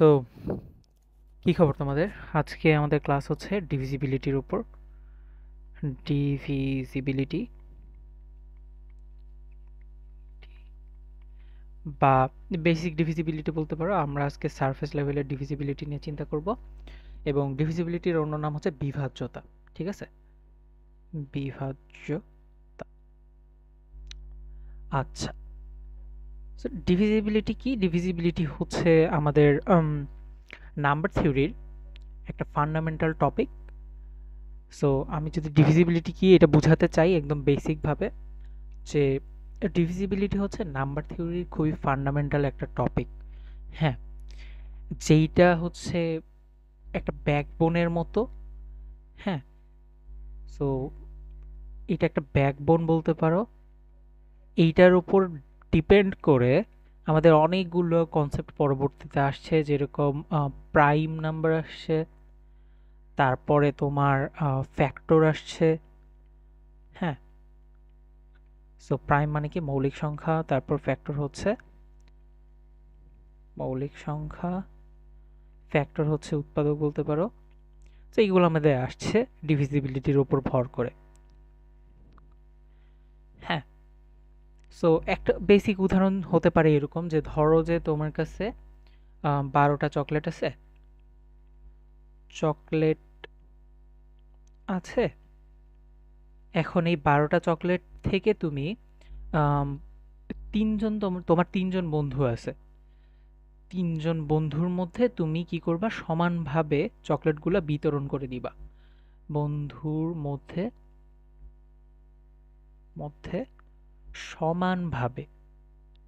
So কি খবর তোমাদের? আজকে আমাদের ক্লাস হচ্ছে ডিভিজিবিলিটির উপর। ডিভিজিবিলিটি বা বেসিক ডিভিজিবিলিটি বলতে পারো। আমরা আজকে সারফেস লেভেলের ডিভিজিবিলিটি নিয়ে চিন্তা করব, এবং ডিভিজিবিলিটির অন্য নাম হচ্ছে বিভাজ্যতা। ঠিক আছে, বিভাজ্যতা। আচ্ছা, ডিভিজিবিলিটি কি? ডিভিজিবিলিটি হচ্ছে আমাদের নাম্বার থিওরির একটা ফান্ডামেন্টাল টপিক। সো আমি যদি ডিভিজিবিলিটি কি এটা বোঝাতে চাই একদম বেসিক ভাবে, যে ডিভিজিবিলিটি হচ্ছে নাম্বার থিওরির খুবই ফান্ডামেন্টাল একটা টপিক। হ্যাঁ, যেইটা হচ্ছে একটা ব্যাকবোনের মতো। হ্যাঁ, সো এটা একটা ব্যাকবোন বলতে পারো। এইটার উপর ডিপেন্ড করে আমাদের অনেকগুলো কনসেপ্ট পরবর্তীতে আসছে, যেরকম প্রাইম নাম্বার আসছে, তারপরে তোমার ফ্যাক্টর আসছে। হ্যাঁ, সো প্রাইম মানে কি? মৌলিক সংখ্যা। তারপর ফ্যাক্টর হচ্ছে মৌলিক সংখ্যা, ফ্যাক্টর হচ্ছে উৎপাদক বলতে পারো। তো এইগুলো আমাদের আসছে ডিভিজিবিলিটির উপর ভর করে। হ্যাঁ, সো একটা বেসিক উদাহরণ হতে পারে এরকম, যে ধরো যে তোমার কাছে 12টা চকলেট আছে। চকলেট আছে, এখন এই 12টা চকলেট থেকে তুমি আম, তিনজন, তোমার তিনজন বন্ধু আছে। তিনজন বন্ধুর মধ্যে তুমি কি করবা? সমানভাবে চকলেটগুলো বিতরণ করে দিবা বন্ধুর মধ্যে মধ্যে সমানভাবে।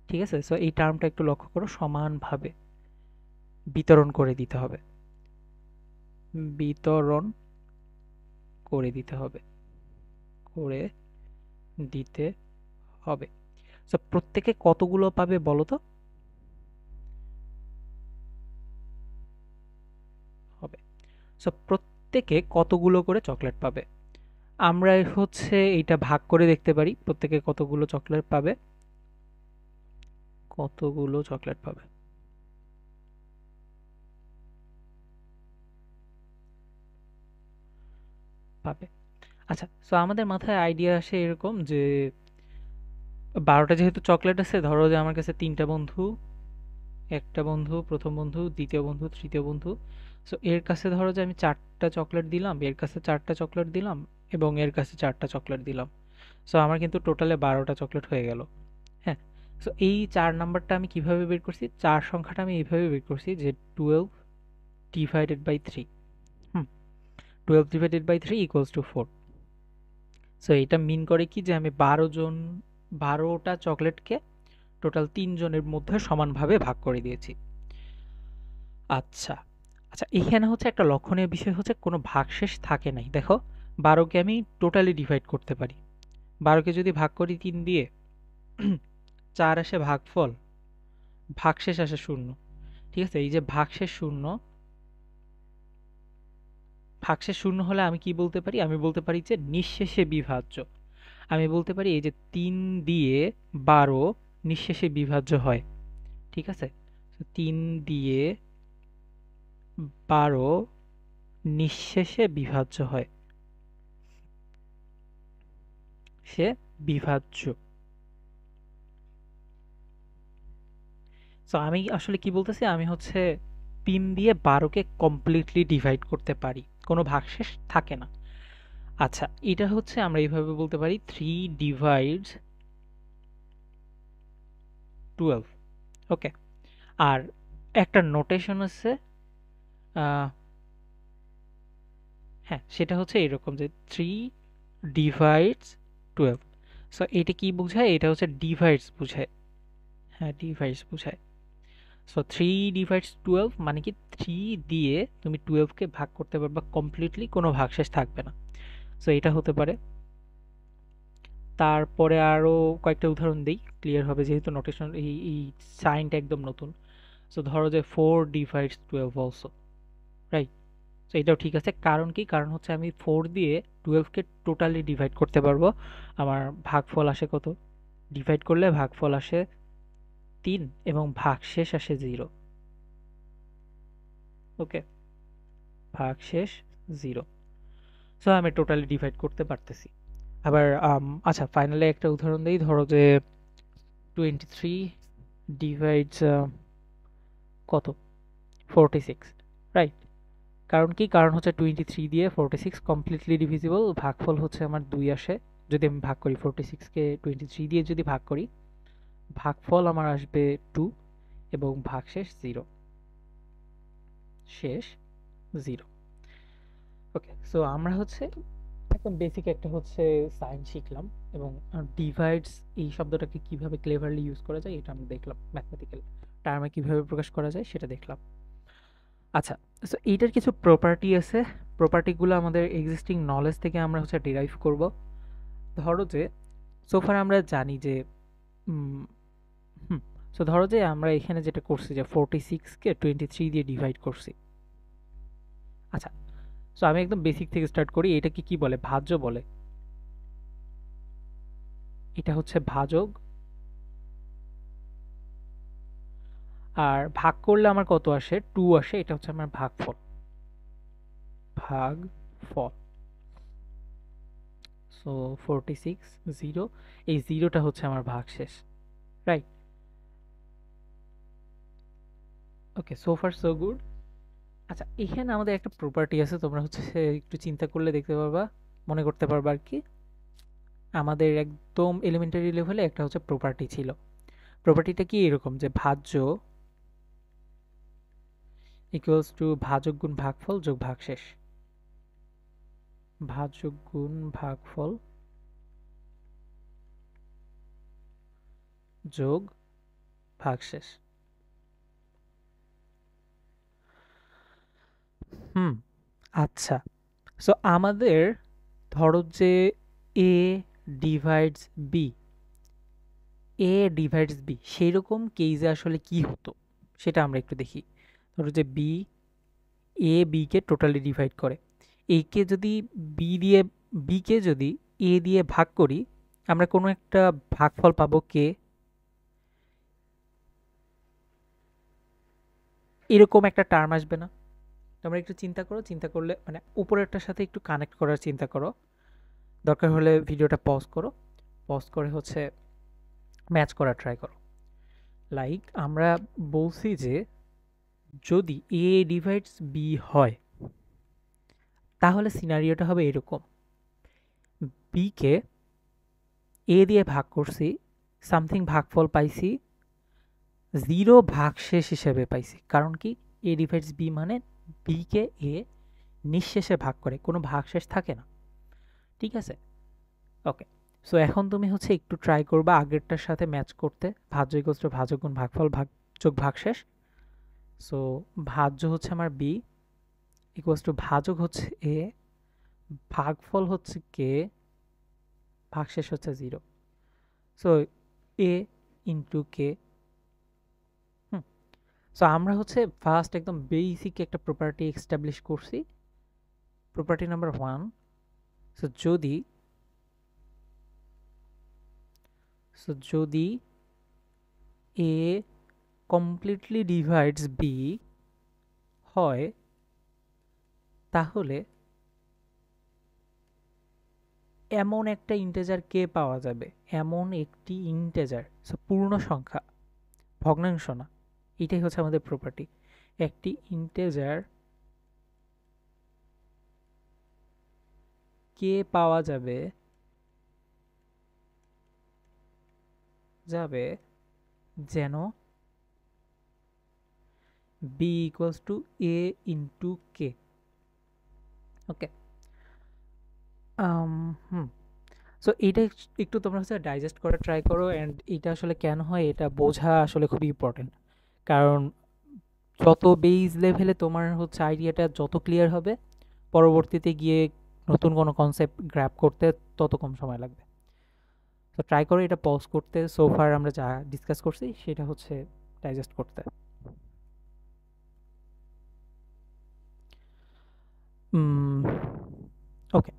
ঠিক আছে, সো এই টার্মটা একটু লক্ষ্য করো, সমানভাবে বিতরণ করে দিতে হবে। বিতরণ করে দিতে হবে, করে দিতে হবে। সো প্রত্যেকে কতগুলো পাবে বলো তো? হবে। সো প্রত্যেকে কতগুলো করে চকলেট পাবে? আমরা হচ্ছে এইটা ভাগ করে দেখতে পারি, প্রত্যেকে কতগুলো চকলেট পাবে। কতগুলো চকলেট পাবে পাবে আচ্ছা, সো আমাদের মাথায় আইডিয়া আসে এরকম যে 12টা যেহেতু চকলেট আছে, ধরো যে আমার কাছে তিনটা বন্ধু, একটা বন্ধু, প্রথম বন্ধু, দ্বিতীয় বন্ধু, তৃতীয় বন্ধু। সো এর কাছে ধরো যে আমি 4টা চকলেট দিলাম, এর কাছে 4টা চকলেট দিলাম, এবং এর কাছে 4টা চকলেট দিলাম। সো আমার কিন্তু টোটালে 12টা চকলেট হয়ে গেল। হ্যাঁ, সো এই 4 নাম্বারটা আমি কিভাবে বের করছি? 4 সংখ্যাটা আমি এইভাবে বের করছি যে 12 divided by 3। Hmm, 12 divided by 3 equals to 4। So এটা মিন করে কি, যে আমি 12টা চকলেটকে টোটাল 3জনের মধ্যে সমানভাবে ভাগ করে দিয়েছি। আচ্ছা, আচ্ছা, এখানে হচ্ছে একটা লক্ষণীয় বিষয় হচ্ছে কোনো ভাগশেষ থাকে নাই। দেখো, 12কে আমি টোটালি ডিভাইড করতে পারি। 12কে যদি ভাগ করি 3 দিয়ে, 4 আসে ভাগফল, ভাগশেষ আসে 0। ঠিক আছে, এই যে ভাগশেষ 0 হলে আমি কি বলতে পারি? আমি বলতে পারি যে নিঃশেষে বিভাজ্য। আমি বলতে পারি এই যে 3 দিয়ে 12 নিঃশেষে বিভাজ্য হয়। ঠিক আছে, 3 দিয়ে 12 নিঃশেষে বিভাজ্য হয়, সে বিভাজ্য। সো আমি আসলে কি বলতেছি, আমি হচ্ছে 3 দিয়ে 12কে কমপ্লিটলি ডিভাইড করতে পারি, কোনো ভাগশেষ থাকে না। আচ্ছা, এটা হচ্ছে আমরা এইভাবে বলতে পারি 3 ডিভাইডস 12। ওকে, আর একটা নোটেশন আছে, আহ, হ্যাঁ, সেটা হচ্ছে এরকম যে 3 ডিভাইডস 12। সো এটা কি বোঝায়? এটা হচ্ছে ডিভাইডস বোঝায়। হ্যাঁ, ডিভাইডস বোঝায়। সো 3 ডিভাইডস 12 মানে কি 3 দিয়ে তুমি 12কে ভাগ করতে পারবা কমপ্লিটলি, কোনো ভাগশেষ থাকবে না। সো এটা হতে পারে। তারপরে আরো কয়েকটা উদাহরণ দিই, ক্লিয়ার হবে, যেহেতু নোটেশন এই সাইনটা একদম নতুন। সো ধরো যে 4 ডিভাইডস 12 অলসো, রাইট? সো এটাও ঠিক আছে। কারণ কি? কারণ হচ্ছে আমি 4 দিয়ে 12কে টোটালি ডিভাইড করতে পারবো। আমার ভাগফল আসে কত? ডিভাইড করলে ভাগফল আসে 3, এবং ভাগশেষ আসে 0। ওকে, ভাগশেষ 0। সো আমি টোটালি ডিভাইড করতে পারতেছি। আবার আচ্ছা, ফাইনালি একটা উদাহরণ দিই। ধরো যে 23 ডিভাইডস কত, 46, রাইট? কারণ কি, কারণ হচ্ছে 23 দিয়ে 46 কমপ্লিটলি ডিভিজিবল, ভাগফল হচ্ছে আমার 2 আসে। যদি আমি ভাগ করি 46কে 23 দিয়ে, যদি ভাগ করি, ভাগফল আমার আসবে 2 এবং ভাগশেষ 0, শেষ 0। ওকে, সো আমরা হচ্ছে একদম বেসিক একটা হচ্ছে সাইন শিখলাম, এবং ডিভাইডস এই শব্দটাকে কিভাবে ক্লেভারলি ইউজ করা যায় এটা আমরা দেখলাম, ম্যাথমেটিক্যাল টার্মে কিভাবে প্রকাশ করা যায় সেটা দেখলাম। আচ্ছা, সো এইটার কিছু প্রপার্টি আছে, প্রপার্টিগুলো আমাদের এক্সিস্টিং নলেজ থেকে আমরা হচ্ছে ডিরাইভ করব। ধরো যে সোফার আমরা জানি যে সো ধরো যে আমরা এখানে যেটা করছি যে 46কে 23 দিয়ে ডিভাইড করছি। আচ্ছা, সো আমি একদম বেসিক থেকে স্টার্ট করি। এটাকে কি বলে? ভাজ্য বলে। এটা হচ্ছে ভাজক, আর ভাগ করলে আমার কত আসে? 2 আসে। এটা হচ্ছে আমার ভাগফল, ভাগফল। সো 46 0, এই জিরোটা হচ্ছে আমার ভাগশেষ, রাইট? ওকে, সো ফার সো গুড। আচ্ছা, এখানে আমাদের একটা প্রপার্টি আছে, তোমরা হচ্ছে একটু চিন্তা করলে দেখতে পারবা, মনে করতে পারবা আর কি। আমাদের একদম এলিমেন্টারি লেভেলে একটা হচ্ছে প্রপার্টি ছিল। প্রপার্টিটা কি এরকম যে ভাজ্য ইকুয়ালস টু ভাজক গুণ ভাগফল যোগ ভাগশেষ। ভাজক গুণ ভাগফল যোগ ভাগশেষ। আচ্ছা, সো আমাদের ধরো যে a divides B, A divides B, সেই রকম কেসে আসলে কি হতো সেটা আমরা একটু দেখি। ধরো যে বি, এ বিকে টোটালি ডিভাইড করে। একে যদি বি দিয়ে, বিকে যদি এ দিয়ে ভাগ করি, আমরা কোনো একটা ভাগফল পাবো কে, এরকম একটা টার্ম আসবে না? তোমরা একটু চিন্তা করো, চিন্তা করলে মানে উপরেরটার সাথে একটু কানেক্ট করার চিন্তা করো। দরকার হলে ভিডিওটা পজ করো, পজ করে হচ্ছে ম্যাচ করা ট্রাই করো। লাইক আমরা বলছি যে যদি এ ডিভাইডস বি হয়, তাহলে সিনারিওটা হবে এরকম: বিকে এ দিয়ে ভাগ করছি, সামথিং ভাগফল পাইছি, 0 ভাগশেষ হিসেবে পাইছি। কারণ কি, এ ডিভাইডস বি মানে বিকে এ নিঃশেষে ভাগ করে, কোনো ভাগশেষ থাকে না। ঠিক আছে, ওকে। সো এখন তুমি হচ্ছে একটু ট্রাই করবা আগেরটার সাথে ম্যাচ করতে। ভাজ্য ইকুয়ালস টু ভাজক গুণ ভাগফল ভাগ যোগ ভাগশেষ। সো ভাজ্য হচ্ছে আমার বি, ইকুয়ালস টু ভাজক হচ্ছে এ, ভাগফল হচ্ছে কে, ভাগশেষ হচ্ছে 0। সো এ ইন্টু কে। সো আমরা হচ্ছে ফার্স্ট একদম বেসিক একটা প্রপার্টি এস্টাবলিশ করছি, প্রপার্টি নাম্বার 1। সো যদি এ কমপ্লিটলি ডিভাইডস বি হয়, তাহলে এমন একটা ইন্টেজার কে পাওয়া যাবে, এমন একটি ইন্টেজার, সো পূর্ণ সংখ্যা, ভগ্নাংশ না। এটাই হচ্ছে আমাদের প্রপার্টি। একটি ইন্টেজার কে পাওয়া যাবে যেন B equals to A into K. Okay, so এইটা একটু তোমরা হচ্ছে ডাইজেস্ট করে ট্রাই করো, অ্যান্ড এটা আসলে কেন হয় এটা বোঝা আসলে খুবই ইম্পর্টেন্ট। কারণ যত বেস লেভেলে তোমার হচ্ছে আইডিয়াটা যত ক্লিয়ার হবে, পরবর্তীতে গিয়ে নতুন কোনো কনসেপ্ট গ্র্যাব করতে তত কম সময় লাগবে। তো ট্রাই করো এটা পজ করতে, সোফার আমরা যা ডিসকাস করছি সেটা হচ্ছে ডাইজেস্ট করতে। ওকে,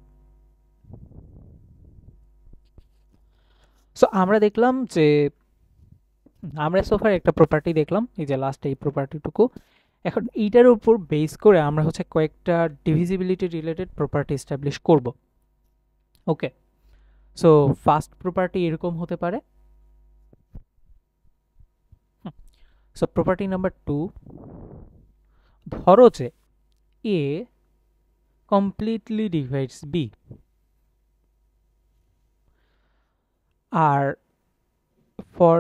সো আমরা দেখলাম যে আমরা সোফার একটা প্রপার্টি দেখলাম, এই যে লাস্ট এই প্রপার্টিটুকু, এখন এইটার উপর বেস করে আমরা হচ্ছে কয়েকটা ডিভিজিবিলিটি রিলেটেড প্রপার্টি এস্টাবলিশ করব। ওকে, সো ফার্স্ট প্রপার্টি এরকম হতে পারে। সো প্রপার্টি নাম্বার 2, ধরো যে এ কমপ্লিটলি ডিভাইডস বি, আর for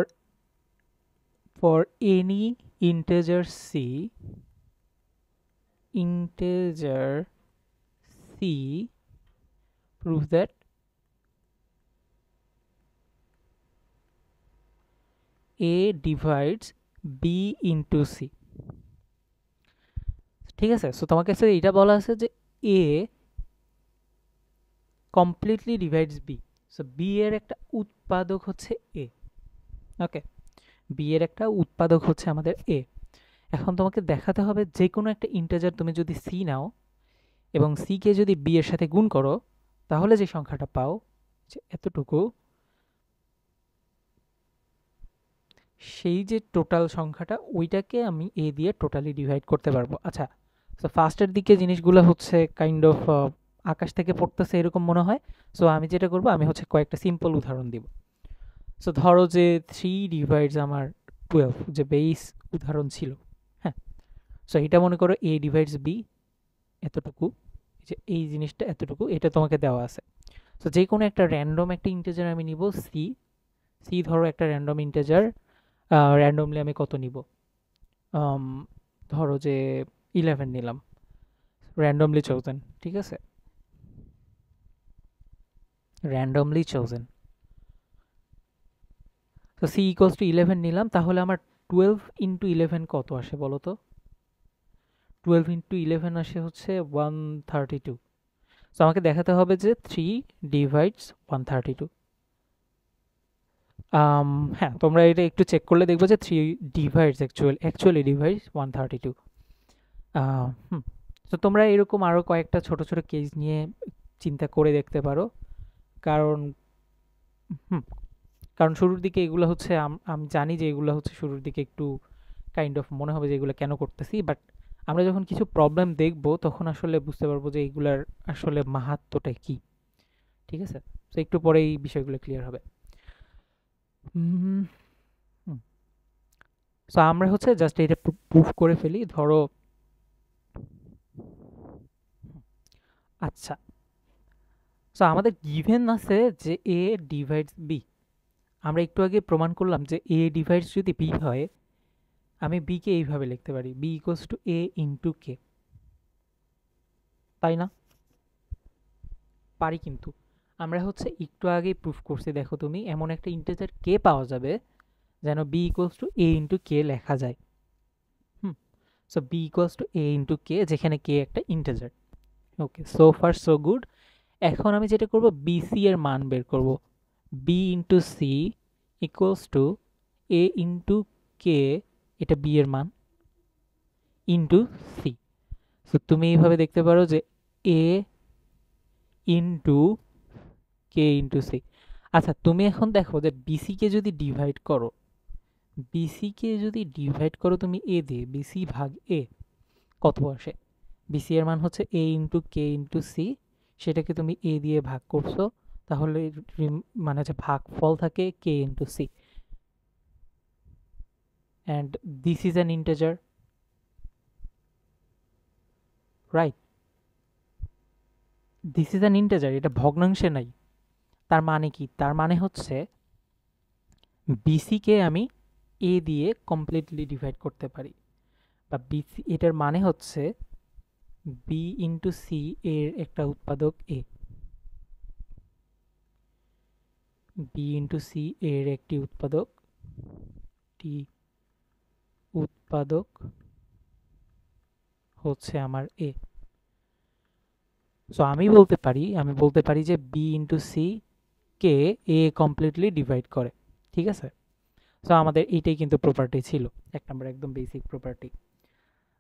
any integer c prove that a divides b into c। ঠিক আছে, সো তোমাকে কাছে এটা বলা আছে যে a completely divides B, so B এর একটা উৎপাদক হচ্ছে এ। ওকে, বি এর একটা উৎপাদক হচ্ছে আমাদের এ। এখন তোমাকে দেখাতে হবে যে কোনো একটা ইন্টিজার তুমি যদি সি নাও এবং সি কে যদি বি এর সাথে গুণ করো, তাহলে যে সংখ্যাটা পাও যে এতটুকু, সেই যে টোটাল সংখ্যাটা ওইটাকে আমি এ দিয়ে টোটালি ডিভাইড করতে পারবো। আচ্ছা, সো ফার্স্টের দিকে জিনিসগুলো হচ্ছে কাইন্ড অফ আকাশ থেকে পড়তেছে এরকম মনে হয়। সো আমি যেটা করব, আমি হচ্ছে কয়েকটা সিম্পল উদাহরণ দিব। সো ধরো যে 3 ডিভাইডস আমার 12, যে বেস উদাহরণ ছিল। হ্যাঁ, সো এটা মনে করো এ ডিভাইডস বি এতটুকু, যে এই জিনিসটা এতটুকু, এটা তোমাকে দেওয়া আছে। সো যে কোনো একটা র্যান্ডম একটা ইন্টিজার আমি নিব সি। সি ধরো একটা র্যান্ডম ইন্টিজার, র্যান্ডমলি আমি কত নিব, ধরো যে 11 নিলাম, র্যান্ডমলি চোজেন। ঠিক আছে, র্যান্ডমলি চোজেন। তো সি ইকুয়ালস টু 11 নিলাম, তাহলে আমার 12 ইন্টু 11 কত আসে বলো তো? 12 ইন্টু 11 আসে হচ্ছে 132। সো আমাকে দেখাতে হবে যে 3 ডিভাইডস 132। হ্যাঁ, তোমরা এটা একটু চেক করলে দেখবে যে 3 ডিভাইডস অ্যাকচুয়ালি ডিভাইডস 132। তো তোমরা এরকম আরও কয়েকটা ছোট ছোট কেস নিয়ে চিন্তা করে দেখতে পারো। কারণ হুম কারণ শুরুর দিকে এগুলো হচ্ছে আমি জানি যে এগুলো হচ্ছে শুরুর দিকে একটু কাইন্ড অফ মনে হবে যে এগুলো কেন করতেছি, বাট আমরা যখন কিছু প্রবলেম দেখব তখন আসলে বুঝতে পারবো যে এগুলার আসলে মাহাত্ম্যটা কি। ঠিক আছে, তো একটু পরে এই বিষয়গুলো ক্লিয়ার হবে। সো আমরা হচ্ছে জাস্ট এটা প্রুফ করে ফেলি। ধরো, আচ্ছা, সো আমাদের গিভেন আছে যে এ ডিভাইডস বি। আমরা একটু আগে প্রমাণ করলাম যে এ ডিভাইডস যদি বি হয়, আমি বি কে এইভাবে লিখতে পারি, b equals to A into k, তাই না? পারি, কিন্তু আমরা হচ্ছে একটু আগেই প্রুফ করছি। দেখো তুমি, এমন একটা ইন্টিজার কে পাওয়া যাবে যেন B equals to A into k লেখা যায়। So b equals to A into k, যেখানে কে একটা integer. Okay, so far so good. এখন আমি যেটা করব, বিসি এর মান বের করব। B into c equals to A into k, এটা বি এর মান, ইন্টু সি। সো তুমি এইভাবে দেখতে পারো যে এ ইন্টু কে ইন্টু সি। আচ্ছা, তুমি এখন দেখো যে বিসি কে যদি ডিভাইড করো, তুমি এ দিয়ে, বিসি ভাগ এ কত আসে? বিসি এর মান হচ্ছে এ ইন্টু কে ইন্টু সি, সেটাকে তুমি এ দিয়ে ভাগ করছো, তাহলে মানে হচ্ছে ভাগফল থাকে k into c, and this is an integer, right? This is an integer, এটা ভগ্নাংশে নাই। তার মানে কি? তার মানে হচ্ছে বিসি কে আমি এ দিয়ে কমপ্লিটলি ডিভাইড করতে পারি, বা বিসি, এটার মানে হচ্ছে বি ইন্টু সি এর একটা উৎপাদক এ, বি ইন্টু সি এর একটি উৎপাদক হচ্ছে আমার এ। সো আমি বলতে পারি যে বি ইন্টু সি কে এ কমপ্লিটলি ডিভাইড করে। ঠিক আছে, সো আমাদের এইটাই কিন্তু প্রপার্টি ছিল, এক নাম্বার একদম বেসিক প্রপার্টি।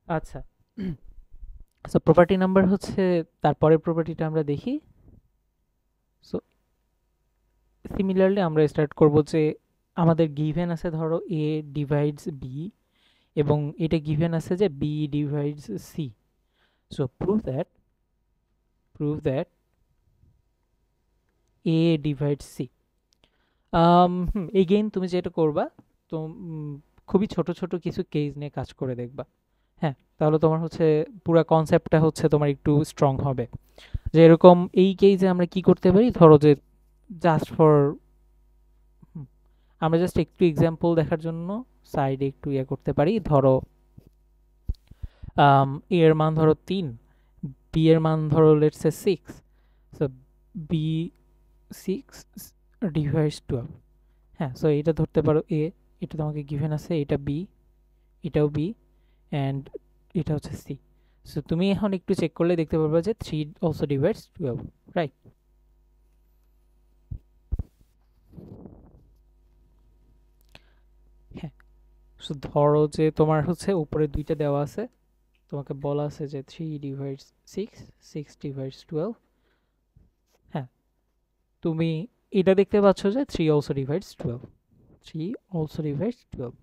আচ্ছা, সো প্রপার্টি নাম্বার হচ্ছে, তারপরের প্রপার্টিটা আমরা দেখি। সো সিমিলারলি আমরা স্টার্ট করব যে আমাদের গিভেন আছে, ধরো এ ডিভাইডস বি এবং এটা গিভেন আছে যে B divides C. So prove that A divides C. Again তুমি যেটা করবা, তো খুবই ছোট ছোট কিছু কেস নিয়ে কাজ করে দেখবা। হ্যাঁ, তাহলে তোমার হচ্ছে পুরো কনসেপ্টটা হচ্ছে তোমার একটু স্ট্রং হবে। যে এরকম এই কেসে আমরা কি করতে পারি, ধরো যে জাস্ট ফর আমরা জাস্ট একটু এক্সাম্পল দেখার জন্য সাইডে একটু ইয়ে করতে পারি। ধরো এ এর মান ধরো 3, বি এর মান ধরো let's say 6। So B 6 divides 12। হ্যাঁ, সো এটা ধরতে পারো এ, এটা তোমাকে গিভেন আছে, এটা বি, এটাও বি, অ্যান্ড এটা হচ্ছে সি। সো তুমি এখন একটু চেক করলে দেখতে পারবে যে 3 অলসো ডিভাইডস 12, রাইট? হ্যাঁ, সো ধরো যে তোমার হচ্ছে উপরে দুইটা দেওয়া আছে, তোমাকে বলা আছে যে 3 ডিভাইডস 6, 6 ডিভাইডস 12। হ্যাঁ, তুমি এটা দেখতে পাচ্ছ যে 3 also divides 12, 3 also divides 12।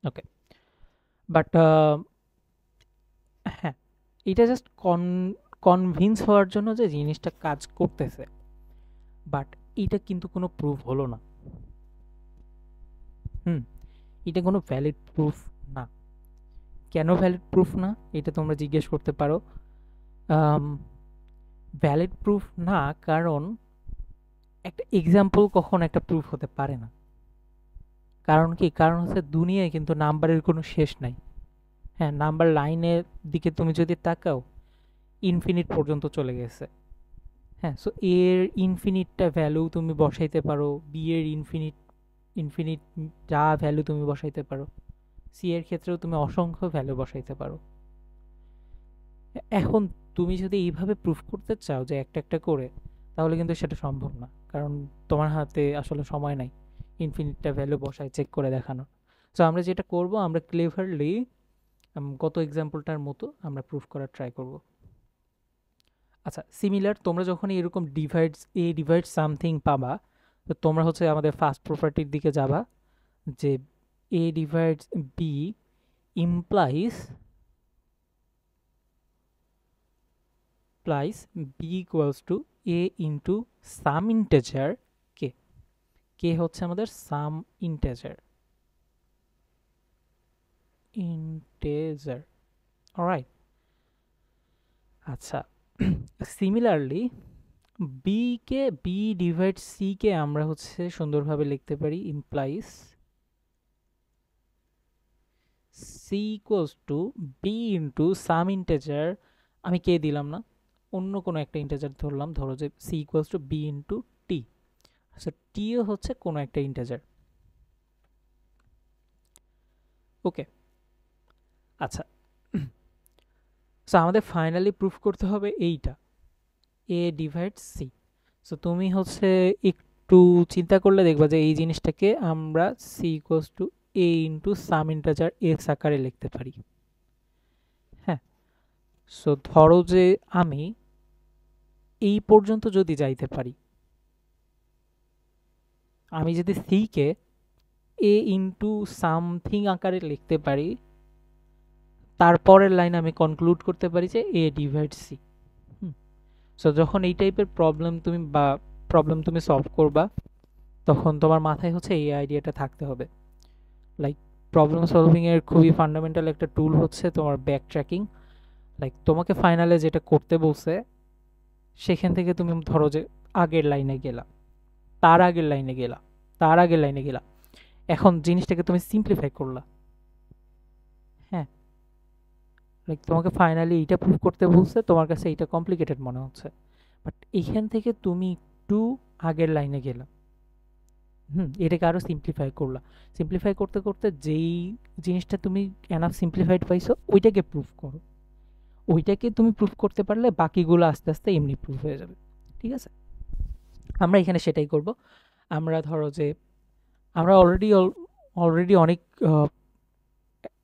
Okay, but হ্যাঁ, এটা জাস্ট কনভিন্স হওয়ার জন্য যে জিনিসটা কাজ করতেছে, বাট এটা কিন্তু কোনো প্রুফ হলো না। হুম, এটা কোনো ভ্যালিড প্রুফ না। কেন ভ্যালিড প্রুফ না এটা তোমরা জিজ্ঞেস করতে পারো। ভ্যালিড প্রুফ না কারণ একটা এক্সাম্পল কখন একটা প্রুফ হতে পারে না। কারণ কি, কারণ হচ্ছে দুনিয়ায় কিন্তু নাম্বারের কোনো শেষ নাই। হ্যাঁ, নাম্বার লাইনের দিকে তুমি যদি তাকাও ইনফিনিট পর্যন্ত চলে গেছে। হ্যাঁ, সো এর ইনফিনিটটা ভ্যালু তুমি বসাইতে পারো, বি এর ইনফিনিট ইনফিনিট যা ভ্যালু তুমি বসাইতে পারো, সি এর ক্ষেত্রেও তুমি অসংখ্য ভ্যালু বসাইতে পারো। এখন তুমি যদি এইভাবে প্রুফ করতে চাও যে একটা একটা করে, তাহলে কিন্তু সেটা সম্ভব না, কারণ তোমার হাতে আসলে সময় নাই ইনফিনিটটা ভ্যালু বসায় চেক করে দেখানো। সো আমরা যেটা করব, আমরা ক্লেভারলি গত এক্সাম্পলটার মতো আমরা প্রুফ করার ট্রাই করব। আচ্ছা, সিমিলার তোমরা যখন এরকম ডিভাইড সামথিং পাবা, তো তোমরা হচ্ছে আমাদের ফার্স্ট প্রপার্টির দিকে যাবা, যে a divides b implies b equals to A into some integer k. K হচ্ছে আমাদের সাম ইন্টেজার। অলরাইট। আচ্ছা, সিমিলারলি বি ডিভাইড সি কে আমরা হচ্ছে সুন্দরভাবে লিখতে পারি implies c equals to b into some integer. আমি কে দিলাম না, অন্য কোনো একটা ইন্টেজার ধরলাম, ধরো যে c equals to b into t. আচ্ছা, টিও হচ্ছে কোনো একটা ইন্টেজার। ওকে, আচ্ছা, সো আমাদের ফাইনালি প্রুফ করতে হবে এইটা, এ ডিভাইড সি। সো তুমি হচ্ছে একটু চিন্তা করলে দেখবা যে এই জিনিসটাকে আমরা C equals to A into some integer X আকারে লিখতে পারি। হ্যাঁ, সো ধরো যে আমি এই পর্যন্ত যদি যাইতে পারি, আমি যদি সি কে এ ইন্টু সামথিং আকারে লিখতে পারি, তারপরের লাইন আমি কনক্লুড করতে পারি যে এ ডিভাইড সি। সো যখন এই টাইপের প্রবলেম তুমি সলভ করবা, তখন তোমার মাথায় হচ্ছে এই আইডিয়াটা থাকতে হবে। লাইক প্রবলেম সলভিং এর খুবই ফান্ডামেন্টাল একটা টুল হচ্ছে তোমার ব্যাক ট্র্যাকিং। লাইক তোমাকে ফাইনালে যেটা করতে বলছে, সেখান থেকে তুমি ধরো যে আগের লাইনে গেলা, তার আগের লাইনে গেলা, তার আগের লাইনে গেলা, এখন জিনিসটাকে তুমি সিম্পলিফাই করলা। হ্যাঁ, লাইক তোমাকে ফাইনালি এইটা প্রুভ করতে বলছে, তোমার কাছে এইটা কমপ্লিকেটেড মনে হচ্ছে, বাট এইখান থেকে তুমি একটু আগের লাইনে গেলা, এটাকে আরো সিম্পলিফাই করলা। সিম্পলিফাই করতে করতে যেই জিনিসটা তুমি এনাফ সিম্পলিফাইড পাইছো, ওইটাকে প্রুফ করো। ওইটাকে তুমি প্রুফ করতে পারলে বাকিগুলো আস্তে আস্তে এমনি প্রুফ হয়ে যাবে। ঠিক আছে, আমরা এখানে সেটাই করব। আমরা ধরো যে আমরা অলরেডি অনেক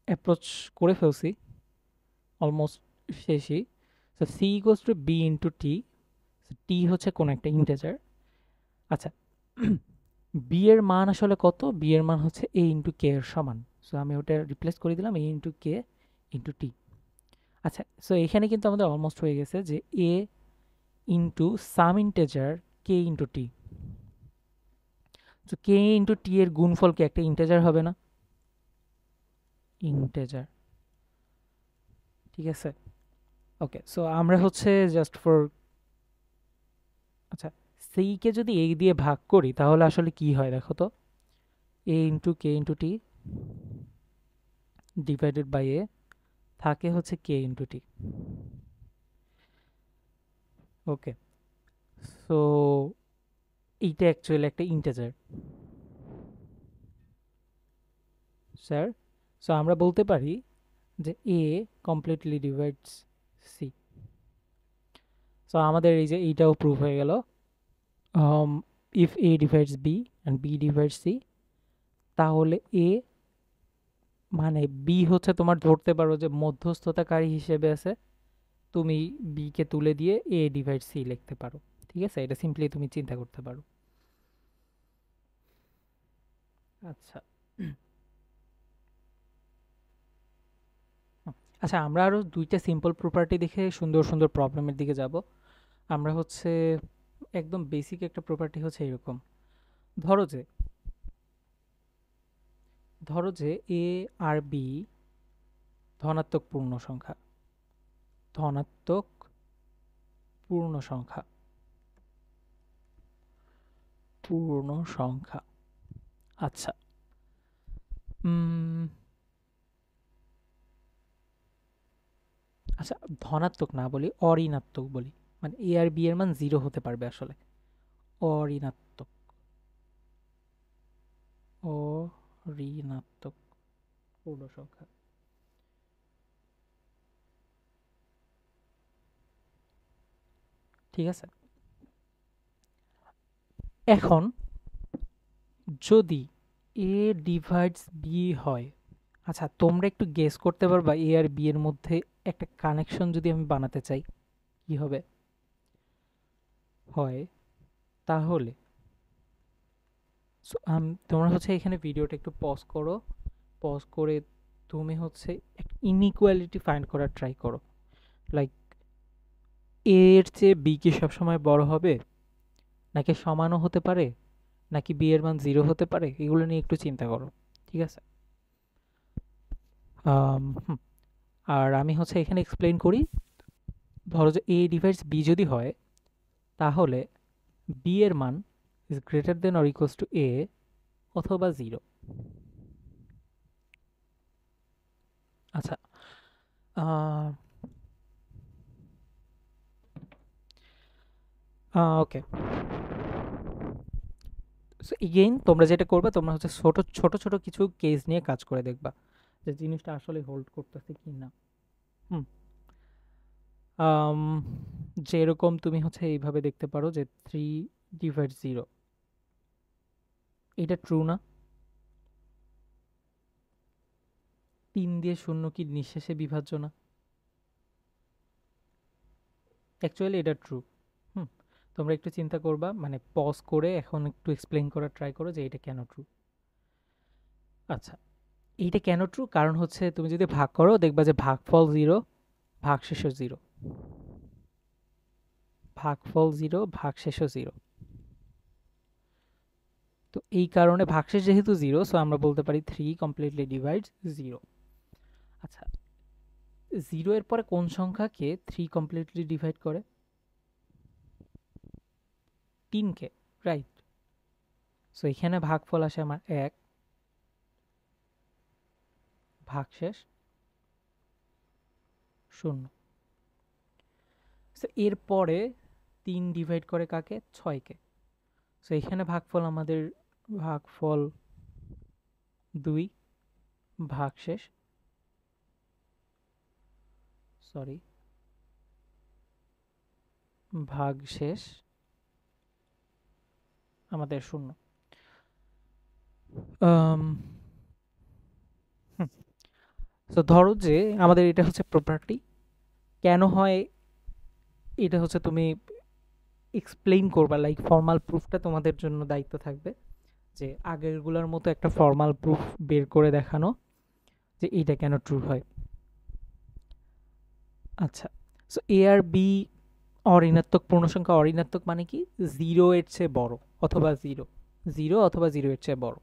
অ্যাপ্রোচ করে ফেলছি, অলমোস্ট শেষই। So c equals to b into t, t হচ্ছে কোন একটা ইন্টিজার। আচ্ছা, বি এর মান আসলে কত? বি এর মান হচ্ছে এ ইন্টু কে এর সমান। সো আমি ওটা রিপ্লেস করে দিলাম a into k into t. আচ্ছা, সো এখানে কিন্তু আমাদের অলমোস্ট হয়ে গেছে যে a into some integer k into t. তো কে ইন্টু টি এর গুণফল কি একটা ইন্টেজার হবে না? ইন্টেজার, ঠিক আছে। ওকে, সো আমরা হচ্ছে জাস্ট ফর, আচ্ছা, সি কে যদি a দিয়ে ভাগ করি তাহলে আসলে কি হয় দেখো তো, a into k into t divided by a থাকে হচ্ছে k into t. Okay, so এইটা অ্যাকচুয়ালি একটা ইন্টেজার স্যার। সো আমরা বলতে পারি যে এ কমপ্লিটলি ডিভাইডস সি। সো আমাদের এই যে এইটাও প্রুভ হয়ে গেল, if a divides b and b divides c, তাহলে এ মানে বি হচ্ছে তোমার ধরতে পারো যে মধ্যস্থতাকারী হিসেবে আছে, তুমি বি কে তুলে দিয়ে এ ডিভাইড সি লিখতে পারো। ঠিক আছে, এটা সিম্পলি তুমি চিন্তা করতে পারো। আচ্ছা, আচ্ছা, আমরা আরো দুইটা সিম্পল প্রপার্টি দেখে সুন্দর সুন্দর প্রবলেমের দিকে যাব। আমরা হচ্ছে একদম বেসিক একটা প্রপার্টি হচ্ছে এরকম, ধরো যে এ আর বি ধনাত্মক পূর্ণ সংখ্যা, ধনাত্মক পূর্ণ সংখ্যা, পূর্ণ সংখ্যা। আচ্ছা, উম, আচ্ছা, ধনাত্মক না বলি, অঋণাত্মক বলি, মানে এ আর বি এর মান 0 হতে পারবে আসলে। অঋণাত্মক, অঋণাত্মক পূর্ণ সংখ্যা। ঠিক আছে, এখন যদি এ ডিভাইডস বি হয়, আচ্ছা তোমরা একটু গেস করতে পারবা এ আর বি এর মধ্যে একটা কানেকশন যদি আমি বানাতে চাই কি হবে? হয় তাহলে তোমরা হচ্ছে এখানে ভিডিওটা একটু পজ করো, পজ করে তুমি হচ্ছে ইনইকুয়ালিটি ফাইন্ড করার ট্রাই করো, লাইক এ এর চেয়ে বি কি সবসময় বড় হবে, নাকি সমানও হতে পারে, নাকি বি এর মান 0 হতে পারে, এগুলো নিয়ে একটু চিন্তা করো। ঠিক আছে, হুম, আর আমি হচ্ছে এখানে এক্সপ্লেইন করি। ধরো যে এ ডিভাইডস বি যদি হয়, তাহলে বি এর মান is greater than or equals to a অথবা 0। আচ্ছা, ওকে, সো এগেইন তোমরা যেটা করবে, তোমরা হচ্ছে ছোট ছোট ছোট কিছু কেস নিয়ে কাজ করে দেখবা যে জিনিসটা আসলে হোল্ড করতেছে কি না। হুম, আম, যেরকম তুমি হচ্ছে এইভাবে দেখতে পারো যে 3/0, এটা ট্রু না? 3 দিয়ে 0 কি নিঃশেষে বিভাজ্য না? অ্যাকচুয়ালি এটা ট্রু। হুম, তোমরা একটু চিন্তা করবা, মানে পজ করে এখন একটু এক্সপ্লেইন করার ট্রাই করো যে এটা কেন ট্রু। আচ্ছা, এইটা কেন ট্রু, কারণ হচ্ছে তুমি যদি ভাগ করো দেখবা যে ভাগফল 0, ভাগশেষও 0, ভাগফল 0, ভাগশেষও 0। তো এই কারণে ভাগশেষ যেহেতু 0, সো আমরা বলতে পারি 3 কমপ্লিটলি ডিভাইডস 0। আচ্ছা, 0 এর পরে কোন সংখ্যাকে 3 কমপ্লিটলি ডিভাইড করে? 3 কে, রাইট। সো এখানে ভাগফল আসে আমার 1, ভাগশেষ 0। সো এর পরে 3 ডিভাইড করে কাকে? 6 কে। সো এখানে ভাগফল আমাদের ভাগফল 2, ভাগশেষ, সরি, ভাগশেষ আমাদের 0। তো ধরো যে আমাদের এটা হচ্ছে প্রপার্টি, কেন হয় এটা হচ্ছে তুমি এক্সপ্লেইন করবা, লাইক ফর্মাল প্রুফটা তোমাদের জন্য দায়িত্ব থাকবে, যে আগেরগুলোর মতো একটা ফর্মাল প্রুফ বের করে দেখানো যে এইটা কেন ট্রু হয়। আচ্ছা, সো এ আর বি অঋণাত্মক পূর্ণসংখ্যা। অঋণাত্মক মানে কি? 0 এর চেয়ে বড় অথবা 0, 0 অথবা 0 এর চেয়ে বড়।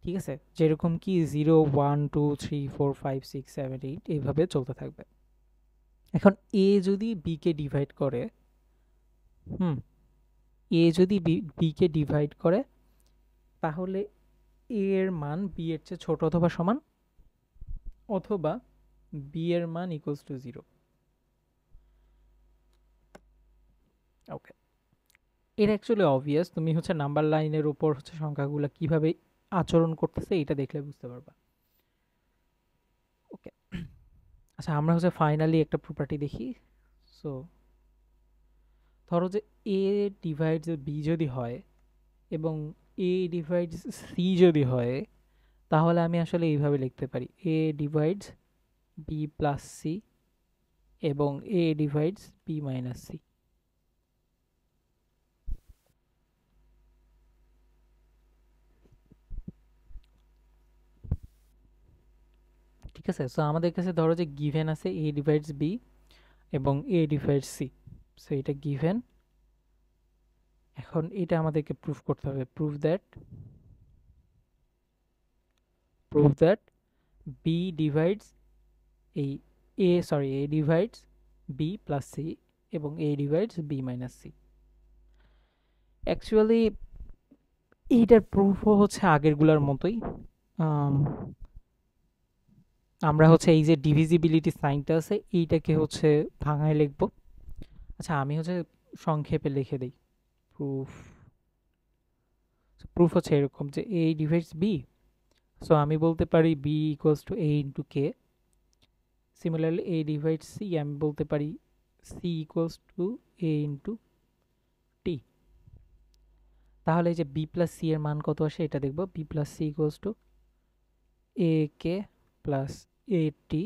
ঠিক আছে, যেরকম কি 0, 1, 2, 3, 4, 5, 6, 7, 8 এইভাবে চলতে থাকবে। এখন এ যদি বি কে ডিভাইড করে, হুম, এ যদি বি কে ডিভাইড করে, তাহলে এ এর মান বি এর চেয়ে ছোট অথবা সমান, অথবা বি এর মান ইকুয়ালস টু 0। ওকে, এটা অ্যাকচুয়ালি অবভিয়াস। তুমি হচ্ছে নাম্বার লাইনের উপর হচ্ছে সংখ্যাগুলো কিভাবে আচরণ করতেছে এটা দেখলে বুঝতে পারবা। ওকে, আচ্ছা আমরা হচ্ছে ফাইনালি একটা প্রপার্টি দেখি। সো ধরো যে এ ডিভাইডস বি যদি হয় এবং এ ডিভাইডস সি যদি হয়, তাহলে আমি আসলে এইভাবে লিখতে পারি এ ডিভাইডস বি প্লাস সি এবং a divides b minus C. ঠিক আছে, সো আমাদের কাছে ধরো যে গিভেন আছে এ ডিভাইডস বি এবং এ ডিভাইডস সি। সো এটা গিভেন। এখন এটা আমাদেরকে প্রুফ করতে হবে। প্রুফ দ্যাট বি ডিভাইডস এই a divides b plus c এবং a divides b minus c. Actually এইটার প্রুফও হচ্ছে আগেরগুলোর মতোই। আম, আমরা হচ্ছে এই যে ডিভিজিবিলিটি সাইনটা আছে এইটাকে হচ্ছে ভাঙায় লিখবো। আচ্ছা আমি হচ্ছে সংক্ষেপে লিখে দিই প্রুফ। প্রুফ হচ্ছে এরকম যে এ ডিভাইডস বি, সো আমি বলতে পারি b equals to A into k. Similarly a divides c, আমি বলতে পারি c equals to A into t. তাহলে এই যে বি প্লাস সি এর মান কত আসে এটা দেখবো। B plus C equals to A K plus A T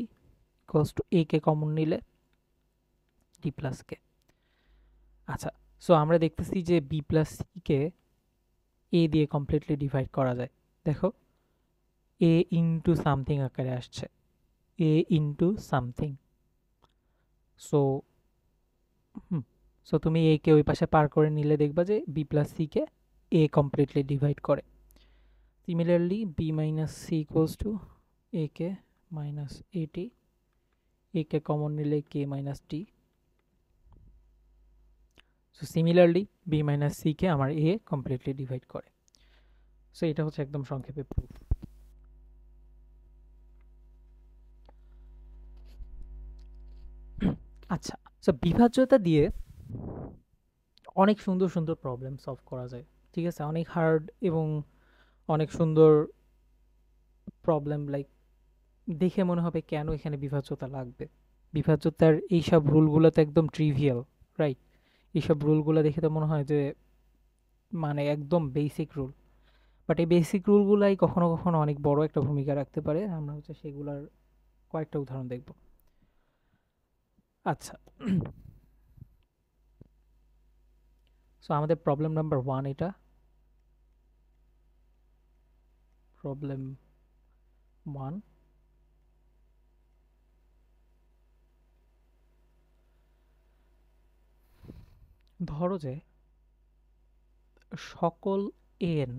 equals to এ কে কমন নিলে টি প্লাস কে। আচ্ছা, সো আমরা দেখতেছি যে বি প্লাস সি কে এ দিয়ে কমপ্লিটলি ডিভাইড করা যায়। দেখো এ ইন্টু সামথিং আকারে আসছে, এ ইন্টু সামথিং। সো সো তুমি এ কে ওই পাশে পার করে নিলে দেখবা যে বি প্লাস সি কে এ কমপ্লিটলি ডিভাইড করে। Similarly b minus c equals to A k minus a t, a কে কমন নিলে k minus t. So similarly b minus c কে আমার এ কমপ্লিটলি ডিভাইড করে। সো এটা হচ্ছে একদম সংক্ষেপে প্রুফ। আচ্ছা, সো বিভাজ্যতা দিয়ে অনেক সুন্দর সুন্দর প্রবলেম সলভ করা যায়। ঠিক আছে, অনেক হার্ড এবং অনেক সুন্দর প্রবলেম, লাইক দেখে মনে হবে কেন এখানে বিভাজ্যতা লাগবে। বিভাজ্যতার এইসব রুলগুলো তো একদম ট্রিভিয়াল, রাইট? এইসব রুলগুলো দেখে তো মনে হয় যে মানে একদম বেসিক রুল, বাট এই বেসিক রুলগুলাই কখনো কখনো অনেক বড় একটা ভূমিকা রাখতে পারে। আমরা হচ্ছে সেগুলোর কয়েকটা উদাহরণ দেখব। আচ্ছা, সো আমাদের প্রবলেম নাম্বার 1 এটা। প্রবলেম 1, ধরো যে সকল n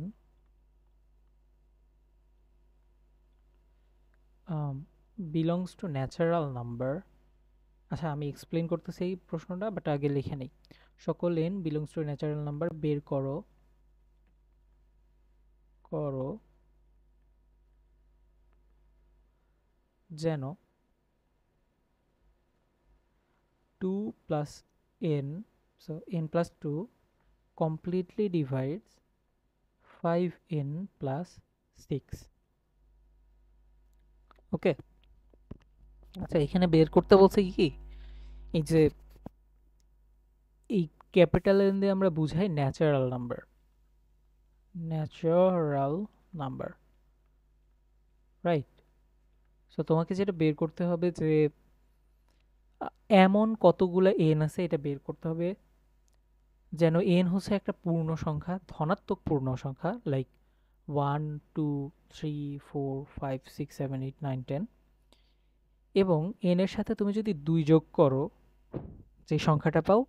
belongs to natural number. আচ্ছা আমি এক্সপ্লেন করতেছি এই প্রশ্নটা, বাট আগে লিখে নেই। সকল n belongs to natural number বের করো করো যেন 2 plus n, so n plus 2 completely divides 5n plus 6. ওকে, আচ্ছা এখানে বের করতে বলছে কি, এই যে এই ক্যাপিটাল এন দিয়ে আমরা বুঝাই natural number, natural number, right? So তোমাকে যেটা বের করতে হবে যে এমন কতগুলো এন আছে এটা বের করতে হবে যেন এন হচ্ছে একটা পূর্ণ সংখ্যা, ধনাত্মক পূর্ণ সংখ্যা, লাইক 1 2 3 4 5 6 7 8 9 10 এবং n এর সাথে তুমি যদি 2 যোগ করো, যে সংখ্যাটা পাও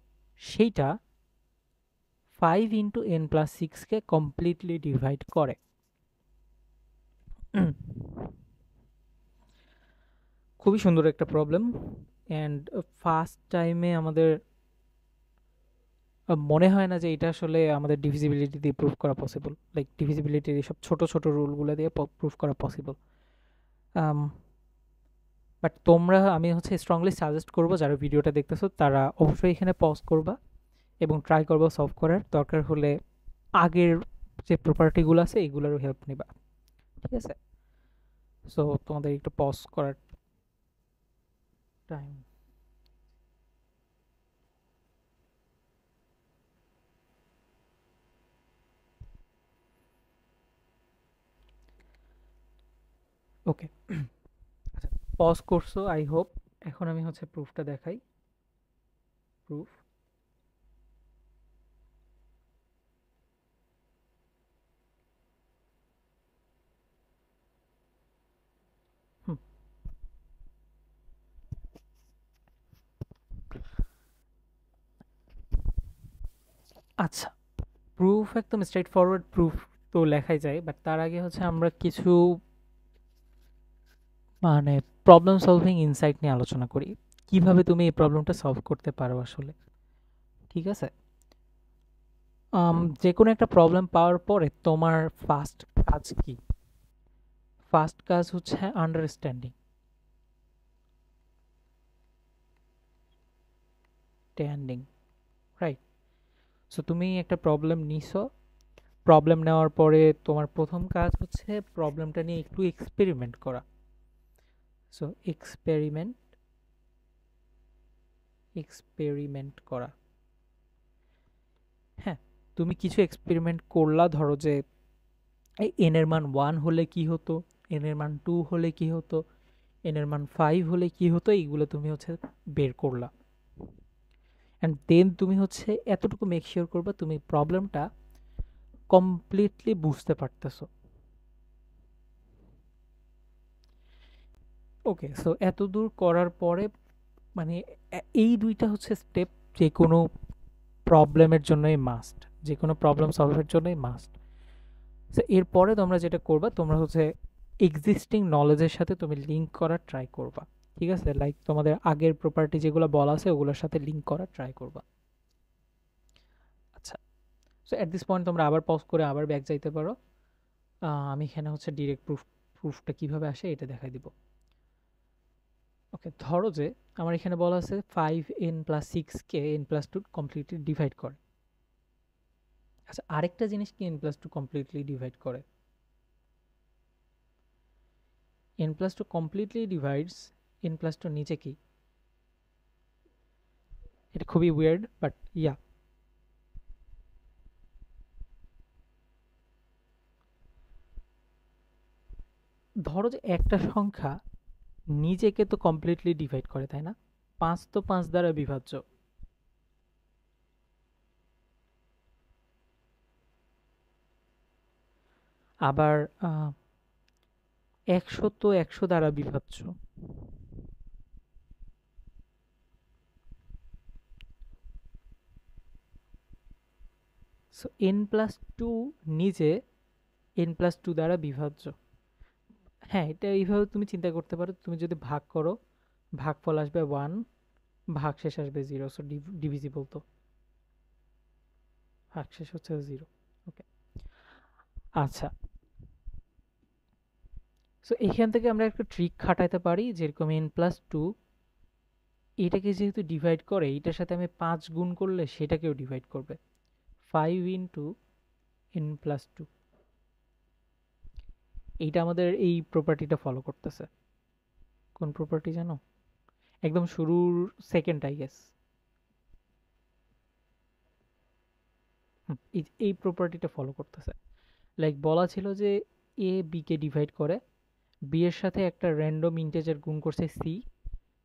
সেইটা 5 ইন্টু n প্লাস 6কে কমপ্লিটলি ডিভাইড করে। খুবই সুন্দর একটা প্রবলেম, অ্যান্ড ফার্স্ট টাইমে আমাদের মনে হয় না যে এটা আসলে আমাদের ডিভিজিবিলিটি দিয়ে প্রুভ করা পসিবল, লাইক ডিভিজিবিলিটির এইসব ছোট ছোট রুলগুলো দিয়ে প্রুভ করা পসিবল। বাট তোমরা, আমি স্ট্রংলি সাজেস্ট করবো যারা ভিডিওটা দেখতেছো তারা অবশ্যই এখানে পজ করবা এবং ট্রাই করবো সলভ করার। দরকার হলে আগের যে প্রপার্টিগুলো আছে এগুলোরও হেল্প নিবা, ঠিক আছে? সো তোমাদের একটু পজ করার টাইম। ওকে, আচ্ছা, পজ করছো আই হোপ। এখন আমি প্রুফটা দেখাই। প্রুফ, আচ্ছা, প্রুফ একদম স্ট্রেট ফরওয়ার্ড প্রুফ তো লেখাই যায়, বাট তার আগে আমরা কিছু মানে প্রবলেম সলভিং ইনসাইট নিয়ে আলোচনা করি, কিভাবে তুমি এই প্রবলেমটা সলভ করতে পারো আসলে, ঠিক আছে? যে কোনো একটা প্রবলেম পাওয়ার পরে তোমার ফার্স্ট কাজ কি? ফার্স্ট কাজ হচ্ছে আন্ডারস্ট্যান্ডিং, রাইট? সো তুমি একটা প্রবলেম নিছো, প্রবলেম নেওয়ার পরে তোমার প্রথম কাজ হচ্ছে প্রবলেমটা নিয়ে একটু এক্সপেরিমেন্ট করা। সো এক্সপেরিমেন্ট করা, হ্যাঁ, তুমি কিছু এক্সপেরিমেন্ট করলা। ধরো যে এন এর মান 1 হলে কি হতো, এন এর মান 2 হলে কি হতো, এন এর মান 5 হলে কি হতো, এইগুলো তুমি বের করলা। অ্যান্ড দেন তুমি এতটুকু মেক শিওর করবা তুমি প্রবলেমটা কমপ্লিটলি বুঝতে পারতেছো। ওকে, সো এত দূর করার পরে মানে এই দুইটা স্টেপ যে কোনো প্রবলেমের জন্যই মাস্ট, যে কোনো প্রবলেম সলভের জন্যই মাস্ট। সো এরপরে তোমরা যেটা করবা, তোমরা এক্সিস্টিং নলেজের সাথে তুমি লিঙ্ক করার ট্রাই করবা, ঠিক আছে? লাইক তোমাদের আগের প্রপার্টি যেগুলো বলা আছে ওগুলোর সাথে লিঙ্ক করার ট্রাই করবা। আচ্ছা, সো অ্যাট দিস পয়েন্ট তোমরা আবার পজ করে আবার ব্যাক যাইতে পারো। আমি এখানে ডিরেক্ট প্রুফটা কিভাবে আসে এটা দেখাই দিব। ওকে, ধরো যে আমার এখানে বলা আছে 5n প্লাস 6কে n প্লাস 2 কমপ্লিটলি ডিভাইড করে। আচ্ছা, আরেকটা জিনিস কি n প্লাস 2 কমপ্লিটলি ডিভাইড করে? n plus 2 completely divides n plus 2 নিচে কি? এটা খুবই উইয়ার্ড, বাট ইয়া, ধরো যে একটা সংখ্যা নিজেকে তো কমপ্লিটলি ডিভাইড করে, তাই না? 5 তো 5 দ্বারা বিভাজ্য, আবার 100 তো 100 দ্বারা বিভাজ্য। সো n প্লাস 2 নিজে n প্লাস 2 দ্বারা বিভাজ্য। হ্যাঁ, এটা এইভাবে তুমি চিন্তা করতে পারো। তুমি যদি ভাগ করো, ভাগফল আসবে 1, ভাগশেষ আসবে 0, সো ডিভিজিবল তো, ভাগশেষ 0। ওকে, আচ্ছা, সো এখান থেকে আমরা একটা ট্রিক খাটাইতে পারি, যেরকম n প্লাস 2 এটাকে যেহেতু ডিভাইড করে, এটার সাথে আমি 5 গুণ করলে সেটাকেও ডিভাইড করবে, 5 ইন্টু n প্লাস 2। এইটা আমাদের এই প্রপার্টিটা ফলো করতেছে। কোন প্রপার্টি জানো? একদম শুরুর সেকেন্ড, আই গেস। এই প্রপার্টিটা ফলো করতেছে। লাইক বলা ছিল যে এ বি কে ডিভাইড করে, বি এর সাথে একটা র্যান্ডম ইন্টিজার গুণ করছে সি,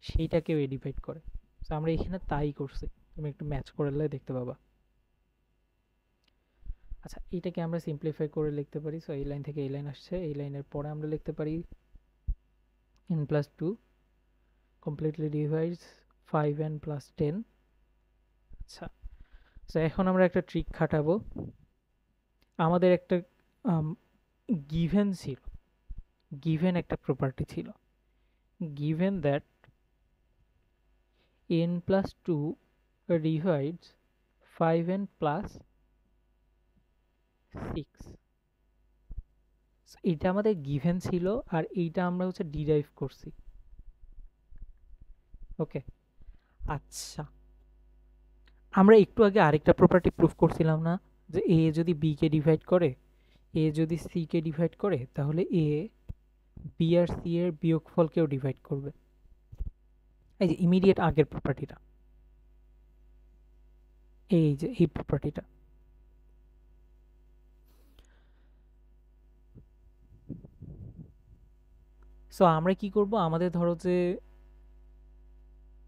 সেইটাকেও এ ডিভাইড করে। তো আমরা এখানে তাই করছি, তুমি একটু ম্যাচ করলে দেখতে পাবা। আচ্ছা, এটাকে আমরা সিম্পলিফাই করে লিখতে পারি। সো এই লাইন থেকে এই লাইন আসছে, এই লাইনের পরে আমরা লিখতে পারি n plus 2 completely divides 5n plus 10। আচ্ছা, সো এখন আমরা একটা ট্রিক খাটাবো। আমাদের একটা গিভেন ছিল, গিভেন একটা প্রপার্টি ছিল, given that n plus 2 divides 5n plus 6। এটা আমাদের গিভেন ছিল আর এইটা আমরা হচ্ছে ডিরাইভ করছি। ওকে, আচ্ছা, আমরা একটু আগে আরেকটা প্রপার্টি প্রুফ করছিলাম না, যে এ যদি বি কে ডিভাইড করে, এ যদি সি কে ডিভাইড করে, তাহলে এ বি আর সি এর বিয়োগফলকেও ডিভাইড করবে। এই যে ইমিডিয়েট আগের প্রপার্টিটা, এই যে এই প্রপার্টিটা। সো আমরা কি করব, আমাদের ধরো যে,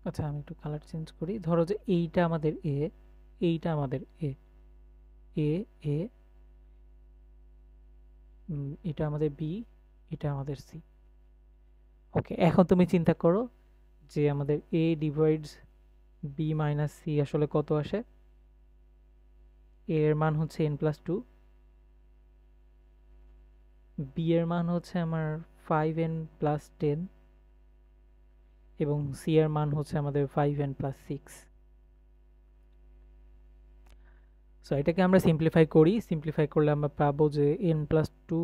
আচ্ছা আমি একটু কালার চেঞ্জ করি, ধরো যে এইটা আমাদের এ, এইটা আমাদের এ, এ এ এটা আমাদের বি, এটা আমাদের সি। ওকে, এখন তুমি চিন্তা করো যে আমাদের এ ডিভাইডস বি মাইনাস সি আসলে কত আসে। এ এর মান হচ্ছে n প্লাস 2, বি এর মান হচ্ছে আমার 5n প্লাস 10 এবং সি এর মান হচ্ছে আমাদের 5n প্লাস 6। সো এটাকে আমরা সিম্পলিফাই করি, সিম্পলিফাই করলে আমরা পাবো যে n প্লাস 2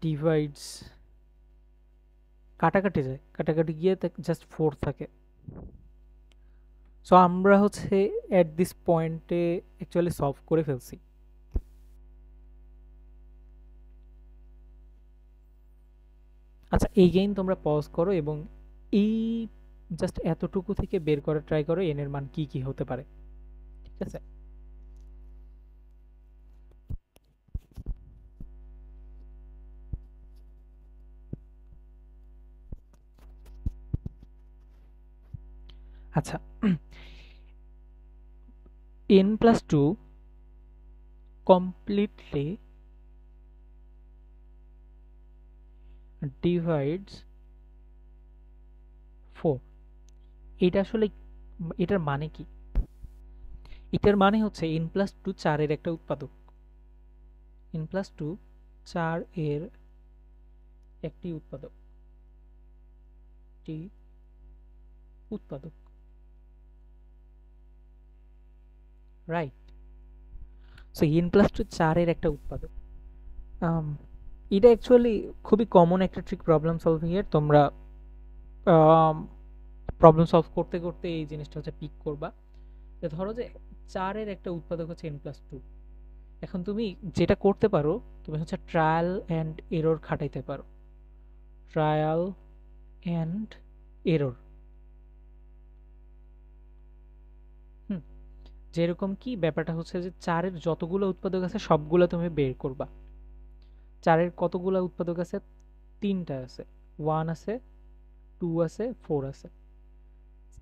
ডিভাইডস, কাটাকাটি যায়, কাটাকাটি গিয়ে জাস্ট 4 থাকে। সো আমরা হচ্ছে এট দিস পয়েন্টে অ্যাকচুয়ালি সলভ করে ফেলছি। আচ্ছা, এইগেইন তোমরা পজ করো এবং এই জাস্ট এতটুকু থেকে বের করা ট্রাই করো এন এর মান কি কি হতে পারে। ঠিক আছে, আচ্ছা n plus 2 completely divides 4। এটা আসলে, এটার মানে কি? এটার মানে হচ্ছে n plus 2 4 এর একটা উৎপাদক, n plus 2 4 এর একটি উৎপাদক, রাইট? সো n plus 2 4 এর একটা উৎপাদক। এটা অ্যাকচুয়ালি খুবই কমন একটা ট্রিক প্রবলেম সলভিং এর। তোমরা প্রবলেম সলভ করতে করতে এই জিনিসটা হচ্ছে পিক করবা, যে ধরো যে 4 এর একটা উৎপাদক হচ্ছে n plus 2। এখন তুমি যেটা করতে পারো, তুমি হচ্ছে ট্রায়াল অ্যান্ড এরর খাটাইতে পারো, ট্রায়াল অ্যান্ড এরর। যেরকম কি ব্যাপারটা হচ্ছে যে 4 এর যতগুলো উৎপাদক আছে সবগুলো তুমি বের করবা। 4 এর কতগুলো উৎপাদক আছে? 3টা আছে, 1 আছে, 2 আছে, 4 আছে।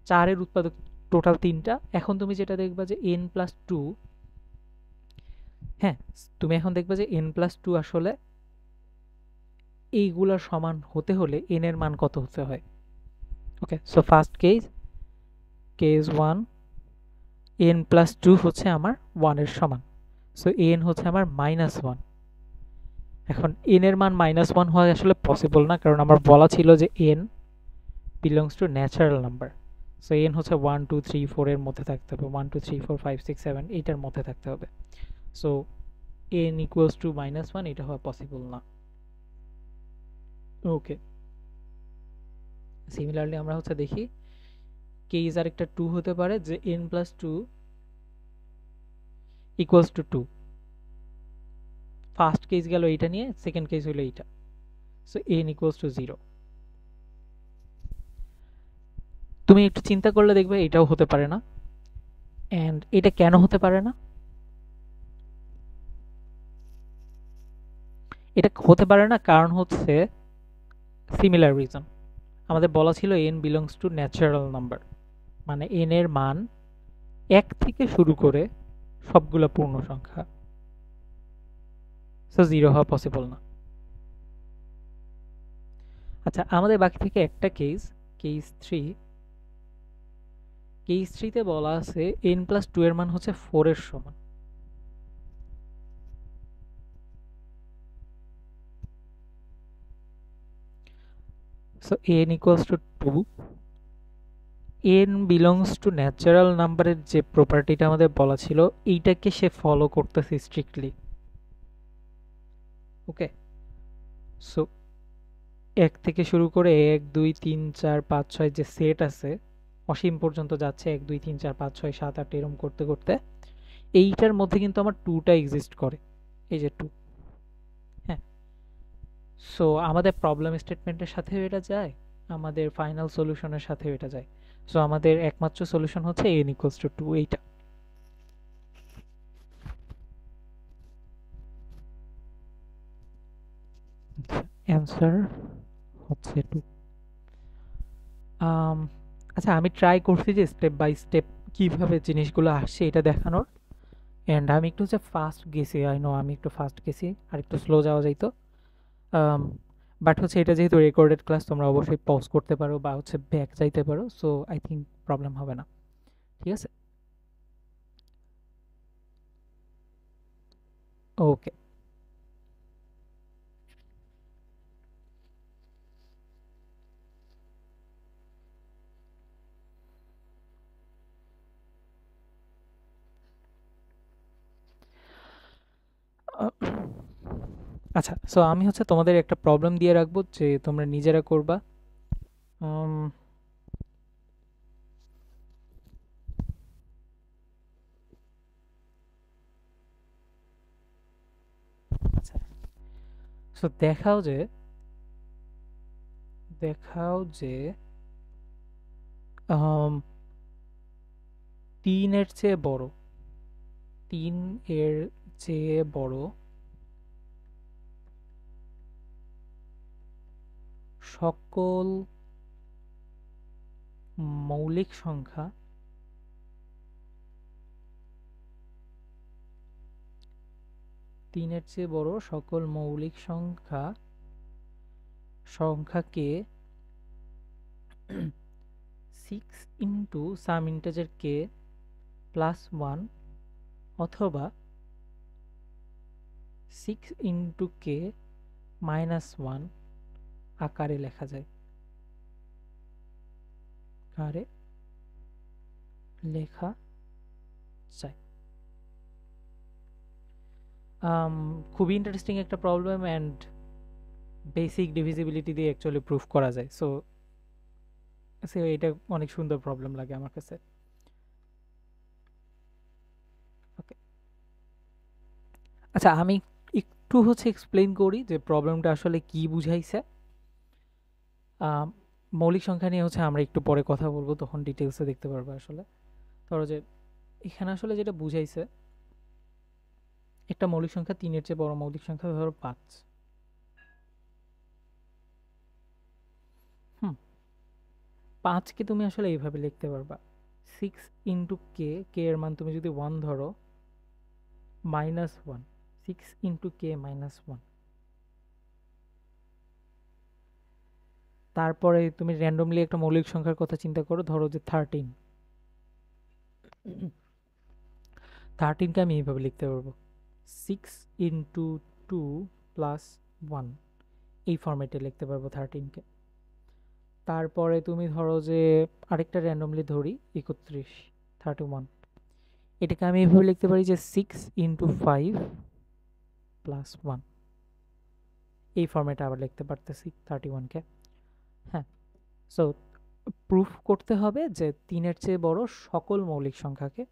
4 এর উৎপাদক টোটাল 3টা। এখন তুমি যেটা দেখবা যে n প্লাস 2, হ্যাঁ তুমি এখন দেখবা যে n প্লাস 2 আসলে এইগুলার সমান হতে হলে n এর মান কত হতে হয়। Okay, so first case 1, n plus 2 হচ্ছে আমার 1 এর সমান, সো n হচ্ছে আমার -1। এখন n এর মান -1 হওয়া আসলে পসিবল না, কারণ আমার বলা ছিল যে n belongs to natural number. So n হচ্ছে 1 2 3 4 এর মধ্যে থাকতে হবে, 1 2 3 4 5 6 7 এইটার মধ্যে থাকতে হবে। সো n ইকুয়ালস টু -1, এটা হওয়া পসিবল না। ওকে, সিমিলারলি আমরা হচ্ছে দেখি কেস আর একটা 2 হতে পারে, যে n plus 2 equals to 2। First case গেল এইটা নিয়ে, সেকেন্ড কেস হলো এইটা। So n equals to 0। তুমি একটু চিন্তা করলে দেখবে এটাও হতে পারে না। এন্ড এটা কেন হতে পারে না? এটা হতে পারে না কারণ হচ্ছে সিমিলার রিজন। আমাদের বলা ছিল n belongs to natural number, মানে n এর মান 1 থেকে শুরু করে সবগুলা পূর্ণ সংখ্যা। সো 0 হওয়া পসিবল না। আচ্ছা, আমাদের বাকি থেকে একটা কেস, কেস 3। কেস 3 তে বলা আছে n+2 এর মান হচ্ছে 4 এর সমান। So n equals to 2, n belongs to natural নাম্বারের যে প্রপার্টিটা আমাদের বলা ছিল এইটাকে সে ফলো করতেছে স্ট্রিক্টলি। ওকে, সো 1 থেকে শুরু করে 1 2 3 4 5 6 যে সেট আছে অসীম পর্যন্ত যাচ্ছে, 1 2 3 4 5 6 7 8 এরকম করতে করতে এইটার মধ্যে কিন্তু আমার 2টা এক্সিস্ট করে, এই যে 2। হ্যাঁ, সো আমাদের প্রবলেম স্টেটমেন্টের সাথেও এটা যায়, আমাদের ফাইনাল সলিউশনের সাথেও এটা যায়। সো আমাদের একমাত্র সলিউশন হচ্ছে n equals to 2, এইটা। অ্যান্সার হচ্ছে 2। আচ্ছা, আমি ট্রাই করছি যে স্টেপ বাই স্টেপ কিভাবে জিনিসগুলো আসছে এটা দেখানোর। অ্যান্ড আমি একটু হচ্ছে ফাস্ট গেছি, আই নো আমি একটু ফাস্ট গেছি, আর একটু স্লো যাওয়া যাইতো। বাট হচ্ছে এটা যেহেতু রেকর্ডেড ক্লাস, তোমরা অবশ্যই পজ করতে পারো বা হচ্ছে ব্যাক যাইতে পারো, সো আই থিঙ্ক প্রবলেম হবে না। ঠিক আছে, ওকে। আচ্ছা, সো আমি হচ্ছে তোমাদের একটা প্রবলেম দিয়ে রাখবো যে তোমরা নিজেরা করবা। উম, আচ্ছা, সো দেখাও যে 3 এর চেয়ে বড়, 3 এর চেয়ে বড় সকল মৌলিক সংখ্যা তিনের চেয়ে বড় সকল মৌলিক সংখ্যাকে 6 into some integer k plus 1 অথবা 6 ইন্টু কে মাইনাস 1 আকারে লেখা যায়। আকারে লেখা যায়। খুবই ইন্টারেস্টিং একটা প্রবলেম, অ্যান্ড বেসিক ডিভিজিবিলিটি দিয়ে অ্যাকচুয়ালি প্রুফ করা যায়। সো এটা অনেক সুন্দর প্রবলেম লাগে আমার কাছে। ওকে, আচ্ছা, আমি একটু হচ্ছে এক্সপ্লেইন করি যে প্রবলেমটা আসলে কি বুঝাইছে। আম, মৌলিক সংখ্যা নিয়ে হচ্ছে আমরা একটু পরে কথা বলবো, তখন ডিটেলসে দেখতে পারবো। আসলে ধরো যে এখানে আসলে যেটা বুঝাইছে, একটা মৌলিক সংখ্যা 3-এর চেয়ে বড় মৌলিক সংখ্যা ধরো 5। হুম, 5কে তুমি আসলে এইভাবে লিখতে পারবা, 6 ইন্টু কে, কে এর মান তুমি যদি 1 ধরো, মাইনাস 1, 6 ইন্টু কে মাইনাস 1। তারপরে তুমি র্যান্ডমলি একটা মৌলিক সংখ্যার কথা চিন্তা করো, ধরো যে 13। 13কে আমি এইভাবে লিখতে পারবো, 6 ইন্টু 2 প্লাস 1, এই ফরম্যাটে লিখতে পারবো 13কে। তারপরে তুমি ধরো যে আরেকটা র্যান্ডমলি ধরি, 31, 31, এটাকে আমি এইভাবে লিখতে পারি যে 6 ইন্টু 5 প্লাস 1, এই ফরম্যাটে আবার লিখতে পারতেছি 31কে। হ্যাঁ, সো প্রুফ করতে হবে যে 3-এর চেয়ে বড় সকল মৌলিক সংখ্যাকে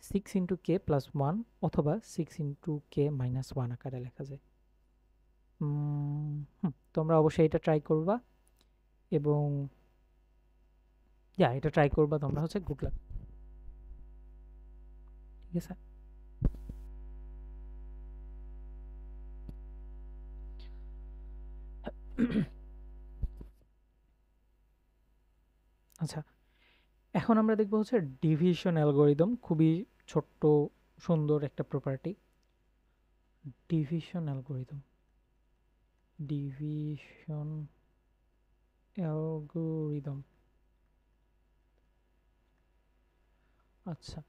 6 ইন্টু কে প্লাস 1 অথবা 6 ইন্টু কে মাইনাস 1 আকারে লেখা যায়। তোমরা অবশ্যই এটা ট্রাই করবা, এবং এটা ট্রাই করবা তোমরা, হচ্ছে গুড লাক। ঠিক আছে, আচ্ছা, এখন আমরা দেখবো হচ্ছে ডিভিশন অ্যালগোরিদম, খুবই ছোট্ট সুন্দর একটা property. Division algorithm, division algorithm. আচ্ছা,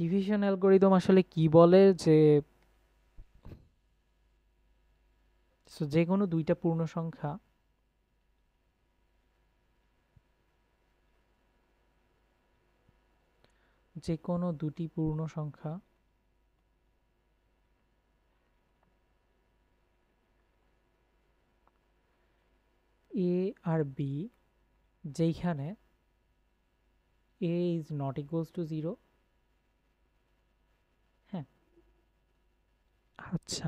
ডিভিশন অ্যালগোরিদম আসলে কি বলে যে যে কোনো দুইটা পূর্ণ সংখ্যা যে কোনো দুটি পূর্ণ সংখ্যা এ আর বি যেখানে a is not equals to zero. হ্যাঁ, আচ্ছা,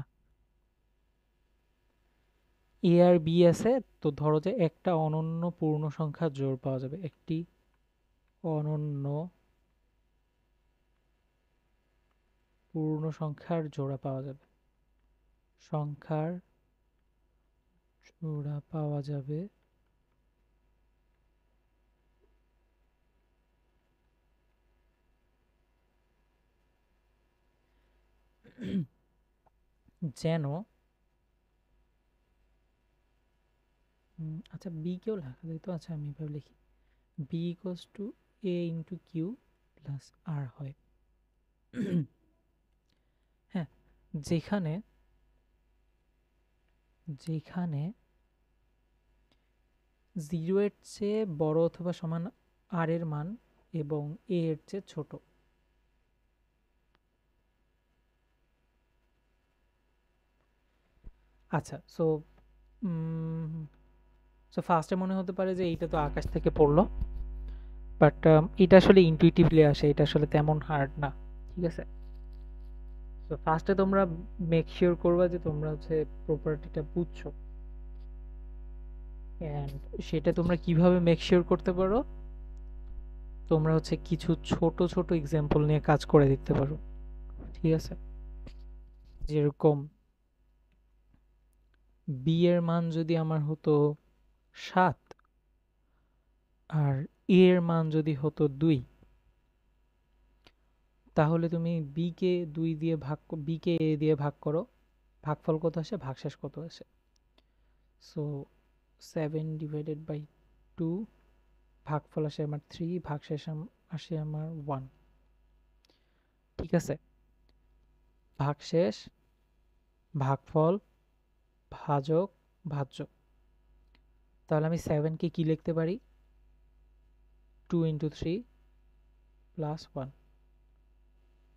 এ আর বি আছে, তো ধরো যে একটা অনন্য পূর্ণ সংখ্যার জোড় পাওয়া যাবে, একটি অনন্য পূর্ণ সংখ্যার জোড়া পাওয়া যাবে, সংখ্যার জোড়া পাওয়া যাবে যেন আচ্ছা বি কেও লেখা যায় তো, আচ্ছা আমি এভাবে লিখি, b equals to A into q plus r হয়। হ্যাঁ, যেখানে যেখানে জিরো এর চেয়ে বড় অথবা সমান আর এর মান এবং এ এর চেয়ে ছোট। আচ্ছা, সো ফার্স্টে মনে হতে পারে যে এইটা তো আকাশ থেকে পড়লো, বাট এটা আসলে ইনটুইটিভলি আসে, এটা আসলে তেমন হার্ড না। ঠিক আছে, তো ফার্স্টে তোমরা মেক শিওর করবা যে তোমরা হচ্ছে প্রপার্টিটা বুঝছো, এন্ড সেটা তোমরা কিভাবে মেক শিওর করতে পারো, তোমরা হচ্ছে কিছু ছোট ছোট এক্সাম্পল নিয়ে কাজ করে দেখতে পারো। ঠিক আছে, যেরকম বি এর মান যদি আমার হতো 7 আর এ এর মান যদি হতো 2, তাহলে তুমি বি কে 2 দিয়ে বি কে এ দিয়ে ভাগ করো, ভাগফল কত আসে, ভাগশেষ কত আসে। সো 7 ডিভাইডেড বাই 2, ভাগফল আসে আমার 3, ভাগশেষ আসে আমার 1। ঠিক আছে, ভাগশেষ, ভাগফল, ভাজক, ভাজ্য। তাহলে আমি 7 কে কি লিখতে পারি, 2 ইন্টু 3 প্লাস 1,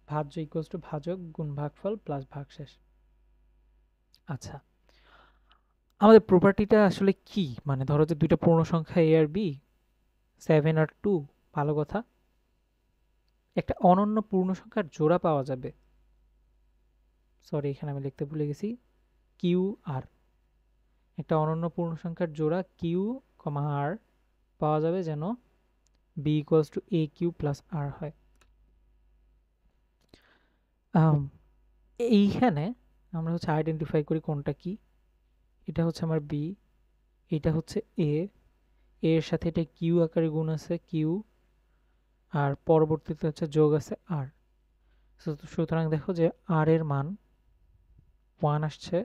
ভাজ্য ইকুয়ালস টু ভাজক গুণ ভাগফল প্লাস ভাগশেষ। আচ্ছা, আমাদের প্রপার্টিটা আসলে কি, মানে ধরো যে দুইটা পূর্ণ সংখ্যা এ আর বি, 7 আর 2, ভালো কথা, একটা অনন্য পূর্ণ সংখ্যার জোড়া পাওয়া যাবে। সরি, এখানে আমি লিখতে ভুলে গেছি, কিউ আর, একটা অনন্য পূর্ণ সংখ্যার জোড়া কিউ কমা আর পাওয়া যাবে যেন B equals to a q plus r হয়। এইখানে আমরা হচ্ছে আইডেন্টিফাই করি কোনটা কি, এটা হচ্ছে আমার বি, এটা হচ্ছে এ, এর সাথে এটা কিউ আকারে গুণ আছে কিউ, আর পরবর্তীতে হচ্ছে যোগ আছে আর। সুতরাং দেখো যে আর এর মান 1 আসছে,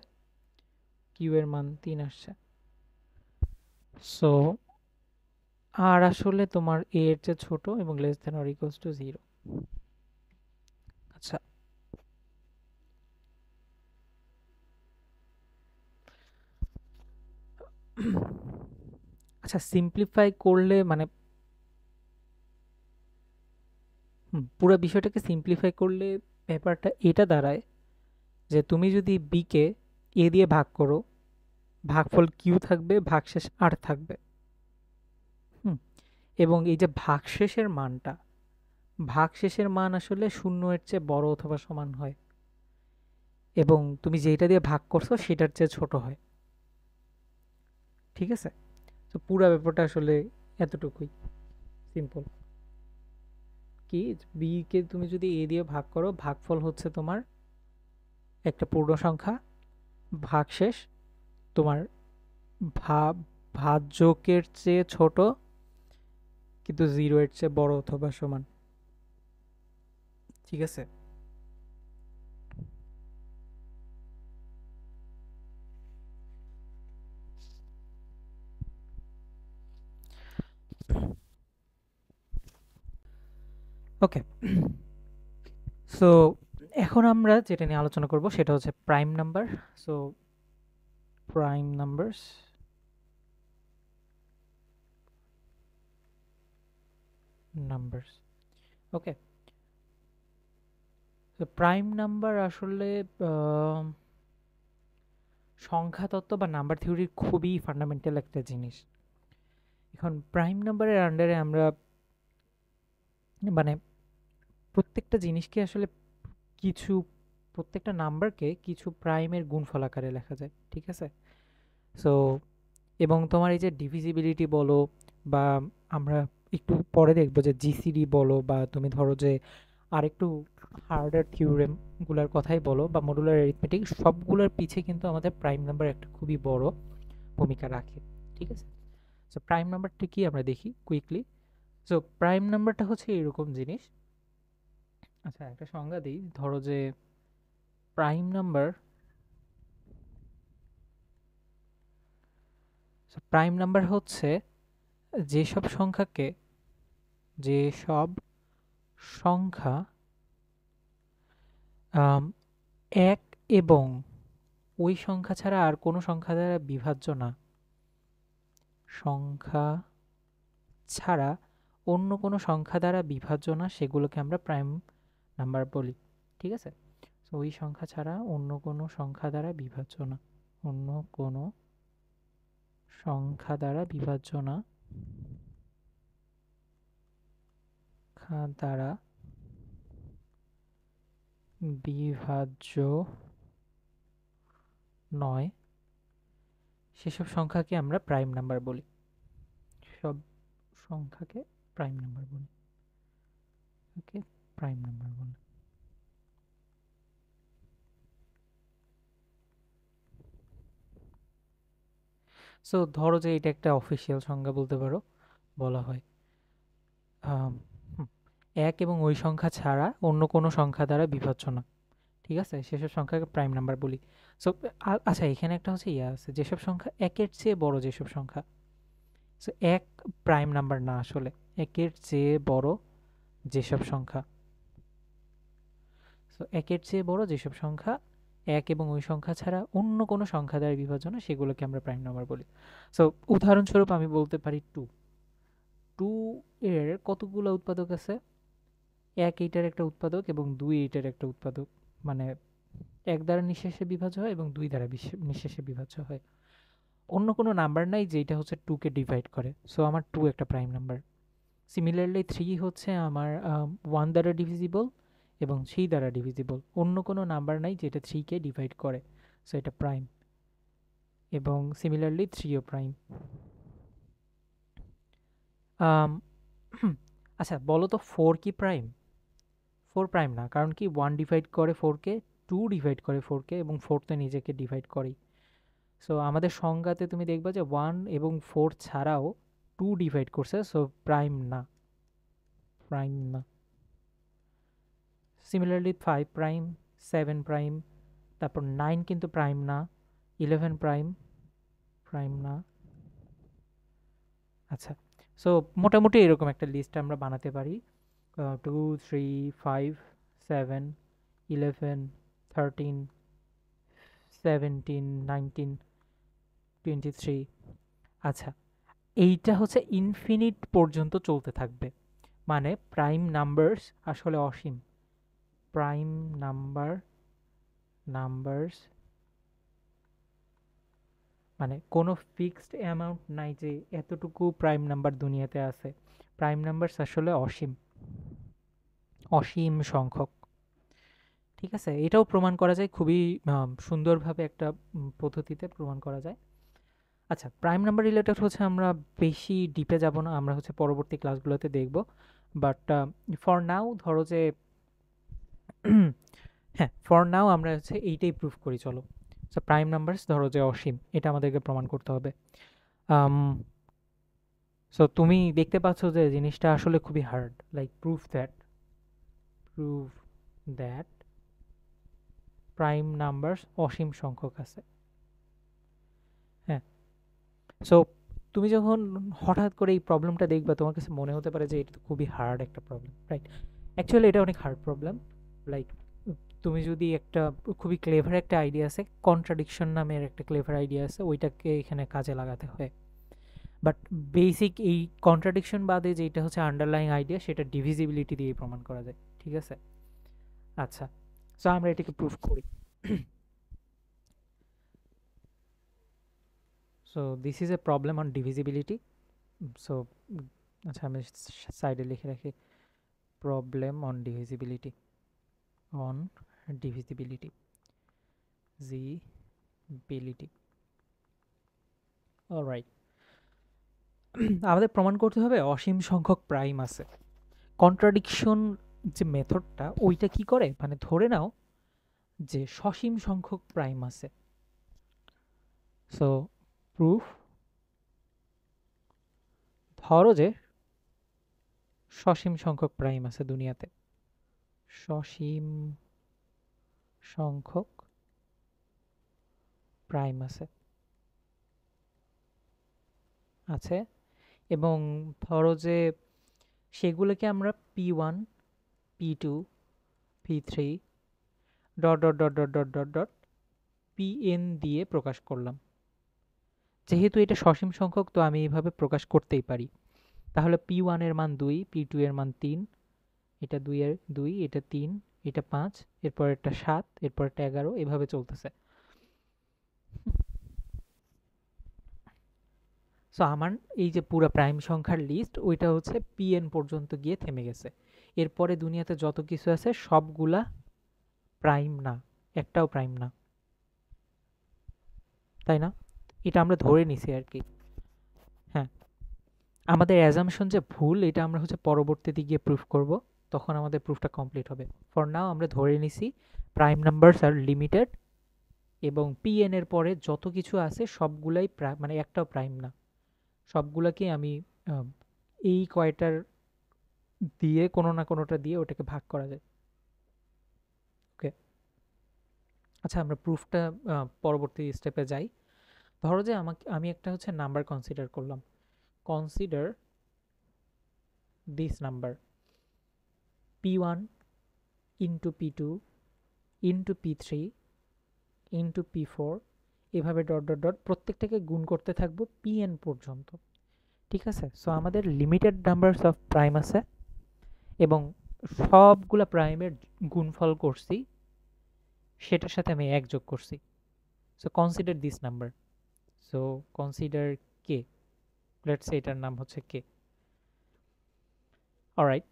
কিউ এর মান 3 আসছে। সো আর আসলে তোমার এ এর চেয়ে ছোট এবং less than or equals two 0। আচ্ছা, আচ্ছা সিম্পলিফাই করলে মানে পুরো বিষয়টাকে সিম্পলিফাই করলে ব্যাপারটা এটা দাঁড়ায় যে তুমি যদি বি কে এ দিয়ে ভাগ করো, ভাগফল কিউ থাকবে, ভাগশেষ আর থাকবে। হুম, এবং এই যে ভাগশেষের মানটা, ভাগশেষের মান আসলে 0 এর চেয়ে বড় অথবা সমান হয় এবং তুমি যেটা দিয়ে ভাগ করছো সেটার চেয়ে ছোট হয়। ঠিক আছে, তো পুরো ব্যাপারটা আসলে এতটুকুই সিম্পল। কি, বি কে তুমি যদি এ দিয়ে ভাগ করো, ভাগফল হচ্ছে তোমার একটা পূর্ণ সংখ্যা, ভাগশেষ তোমার ভাজ্যকের চেয়ে ছোট কিন্তু 0 এর চেয়ে বড় অথবা সমান। ঠিক আছে? ওকে, সো এখন আমরা যেটা নিয়ে আলোচনা করব সেটা হচ্ছে prime number. So prime numbers, numbers, okay. তো প্রাইম নাম্বার আসলে আহ, সংখ্যা তত্ত্ব বা নাম্বার থিওরির খুবই ফান্ডামেন্টাল একটা জিনিস। এখন প্রাইম নাম্বারের আন্ডারে আমরা মানে প্রত্যেকটা জিনিসকে আসলে কিছু, প্রত্যেকটা নাম্বারকে কিছু প্রাইমের গুণফল আকারে লেখা যায়, ঠিক আছে? সো এবং তোমার এই যে ডিভিজিবিলিটি বলো, বা আমরা একটু পরে দেখবো যে জিসিডি বলো, বা তুমি ধরো যে আরেকটু হার্ডার থিওরেম গুলার কথাই বলো, বা মডুলার অ্যারিথমেটিক, সবগুলোর পিছে কিন্তু আমাদের প্রাইম নাম্বার একটা খুবই বড় ভূমিকা রাখে, ঠিক আছে? সো প্রাইম নাম্বারটা কি আমরা দেখি কুইকলি। সো প্রাইম নাম্বারটা হচ্ছে এরকম জিনিস। আচ্ছা, একটা সংজ্ঞা দিই, ধরো যে প্রাইম নাম্বার, প্রাইম নাম্বার হচ্ছে যেসব সংখ্যাকে, যেসব সংখ্যা আম, এক এবং ওই সংখ্যা ছাড়া আর কোনো সংখ্যা দ্বারা বিভাজ্য না, সংখ্যা ছাড়া অন্য কোনো সংখ্যা দ্বারা বিভাজ্য না, সেগুলোকে আমরা প্রাইম নাম্বার বলি, ঠিক আছে? তো ওই সংখ্যা ছাড়া অন্য কোনো সংখ্যা দ্বারা বিভাজ্য না, অন্য কোনো সংখ্যা দ্বারা বিভাজ্য না, সংখ্যা দ্বারা বিভাজ্য নয়, সেসব সংখ্যাকে আমরা প্রাইম নাম্বার বলি। সব সংখ্যাকে প্রাইম নাম্বার বলি, ওকে, প্রাইম নাম্বার বলি। সো ধরো যে এটা একটা অফিসিয়াল সংজ্ঞা বলতে পারো, বলা হয় আম, হুম, এক এবং ওই সংখ্যা ছাড়া অন্য কোনো সংখ্যা দ্বারা বিভাজ্য না, ঠিক আছে, সেসব সংখ্যাকে প্রাইম নাম্বার বলি। সো আচ্ছা, এখানে একটা হচ্ছে ইয়ে আছে, যেসব সংখ্যা একের চেয়ে বড়, যেসব সংখ্যা, সো এক প্রাইম নাম্বার না আসলে, একের চেয়ে বড় যেসব সংখ্যা, সো একের চেয়ে বড় যেসব সংখ্যা এক এবং ওই সংখ্যা ছাড়া অন্য কোনো সংখ্যা দ্বারা বিভাজ্য না, সেগুলোকে আমরা প্রাইম নাম্বার বলি। সো উদাহরণস্বরূপ আমি বলতে পারি টু, টু এর কতগুলো উৎপাদক আছে? এক এইটার একটা উৎপাদক এবং দুই এইটার একটা উৎপাদক, মানে এক দ্বারা নিঃশেষে বিভাজ্য হয় এবং দুই দ্বারা নিঃশেষে বিভাজ্য হয়। অন্য কোনো নাম্বার নাই যেটা হচ্ছে টুকে ডিভাইড করে, সো আমার টু একটা প্রাইম নাম্বার। সিমিলারলি থ্রি হচ্ছে আমার ওয়ান দ্বারা ডিভিজিবল এবং থ্রি দ্বারা ডিভিজিবল, অন্য কোনো নাম্বার নাই যেটা থ্রিকে ডিভাইড করে, সো এটা প্রাইম। এবং সিমিলারলি থ্রিও প্রাইম। আচ্ছা বলো তো ফোর কি প্রাইম? ফোর প্রাইম না, কারণ কি ওয়ান ডিভাইড করে ফোরকে, টু ডিভাইড করে ফোরকে, এবং ফোর তো নিজেকে ডিভাইড করেই। সো আমাদের সংজ্ঞাতে তুমি দেখবা যে ওয়ান এবং ফোর ছাড়াও টু ডিভাইড করছে, সো প্রাইম না, প্রাইম না। Similarly five prime, seven prime, তারপর নাইন কিন্তু প্রাইম না, ইলেভেন প্রাইম, প্রাইম না। আচ্ছা, সো মোটামুটি এরকম একটা লিস্ট আমরা বানাতে পারি, two, three, five, seven, eleven, thirteen, 17, 19, 23। আচ্ছা, এইটা হচ্ছে ইনফিনিট পর্যন্ত চলতে থাকবে, মানে প্রাইম নাম্বারস আসলে অসীম। প্রাইম নাম্বার, নাম্বারস মানে কোনো ফিক্সড অ্যামাউন্ট নাই যে এতটুকু প্রাইম নাম্বার দুনিয়াতে আছে। প্রাইম নাম্বারস আসলে অসীম, অসীম সংখ্যক, ঠিক আছে? এটাও প্রমাণ করা যায় খুবই সুন্দরভাবে, একটা পদ্ধতিতে প্রমাণ করা যায়। আচ্ছা, প্রাইম নাম্বার রিলেটেড হচ্ছে আমরা বেশি ডিপে যাব না, আমরা হচ্ছে পরবর্তী ক্লাসগুলোতে দেখব। বাট ফর নাও ধরো যে হ্যাঁ, ফর নাও আমরা হচ্ছে এইটাই প্রুফ করি, চলো। সো প্রাইম নাম্বারস ধরো যে অসীম, এটা আমাদেরকে প্রমাণ করতে হবে। সো তুমি দেখতে পাচ্ছ যে জিনিসটা আসলে খুবই hard, like proof that, proof that prime numbers অসীম সংখ্যক আছে। হ্যাঁ, সো তুমি যখন হঠাৎ করে এই প্রবলেমটা দেখবা তোমার কাছে মনে হতে পারে যে এটা তো খুবই হার্ড একটা প্রবলেম, রাইট? অ্যাকচুয়ালি এটা অনেক হার্ড প্রবলেম। লাইক তুমি যদি একটা খুবই ক্লেভার একটা আইডিয়া আছে, কন্ট্রাডিকশন নামের একটা ক্লেভার আইডিয়া আছে, ওইটাকে এখানে কাজে লাগাতে হয়। বাট বেসিক এই কন্ট্রাডিকশন বাদে যেটা হচ্ছে আন্ডারলাইং আইডিয়া, সেটা ডিভিজিবিলিটি দিয়ে প্রমাণ করা যায়। ঠিক আছে, আচ্ছা, সো আমরা এটাকে প্রুফ করি। So this is a problem on divisibility. So আচ্ছা, আমি সাইডে লিখে রাখি problem on divisibility, on divisibility, জিবিলিটি। অলরাইট, আমাদের প্রমাণ করতে হবে অসীম সংখ্যক প্রাইম আছে। কন্ট্রাডিকশন যে মেথডটা, ওইটা কি করে, মানে ধরে নাও যে সসীম সংখ্যক প্রাইম আছে। সো প্রুফ, ধরো যে সসীম সংখ্যক প্রাইম আছে দুনিয়াতে, সসীম সংখ্যক প্রাইম আছে আছে এবং ধরো যে সেগুলোকে আমরা P1, P2, P3 dot dot dot dot dot dot dot Pn দিয়ে প্রকাশ করলাম। যেহেতু এটা সসীম সংখ্যক, তো আমি এইভাবে প্রকাশ করতেই পারি। তাহলে P1 এর মান 2, P2 এর মান 3, এটা 2 এর 2, এটা 3, এটা 5, এরপর এটা 7, এরপর এটা 11, এভাবে চলতেছে। সো আমার এই যে পুরো প্রাইম সংখ্যার লিস্ট, ওইটা হচ্ছে Pn পর্যন্ত গিয়ে থেমে গেছে। এরপরে দুনিয়াতে যত কিছু আছে সবগুলা প্রাইম না, একটাও প্রাইম না, তাই না? এটা আমরা ধরে নিছি আর কি। হ্যাঁ, আমাদের অ্যাজাম্পশন যে ভুল, এটা আমরা হচ্ছে পরবর্তীতে গিয়ে প্রুফ করব, তখন আমাদের প্রুফটা কমপ্লিট হবে। ফর নাও আমরা ধরে নিছি প্রাইম নাম্বারস আর লিমিটেড, এবং Pn এর পরে যত কিছু আছে সবগুলাই মানে একটাও প্রাইম না, সবগুলাকে আমি এই কয়টার দিয়ে কোনো না কোনোটা দিয়ে ওটাকে ভাগ করা যায়। ওকে, আচ্ছা, আমরা প্রুফটা পরবর্তী স্টেপে যাই। ধরো যে আমি একটা হচ্ছে নাম্বার কনসিডার করলাম। Consider this number P1 into P2 into P3 into P4, এভাবে ডট ডট ডট প্রত্যেকটাকে গুণ করতে থাকবো Pn পর্যন্ত। ঠিক আছে, সো আমাদের লিমিটেড নাম্বারস অফ প্রাইম আছে এবং সবগুলা প্রাইমের গুণফল করছি, সেটার সাথে আমি 1 যোগ করছি। So consider this number, so consider K, let's say এটার নাম হচ্ছে কে। অলরাইট,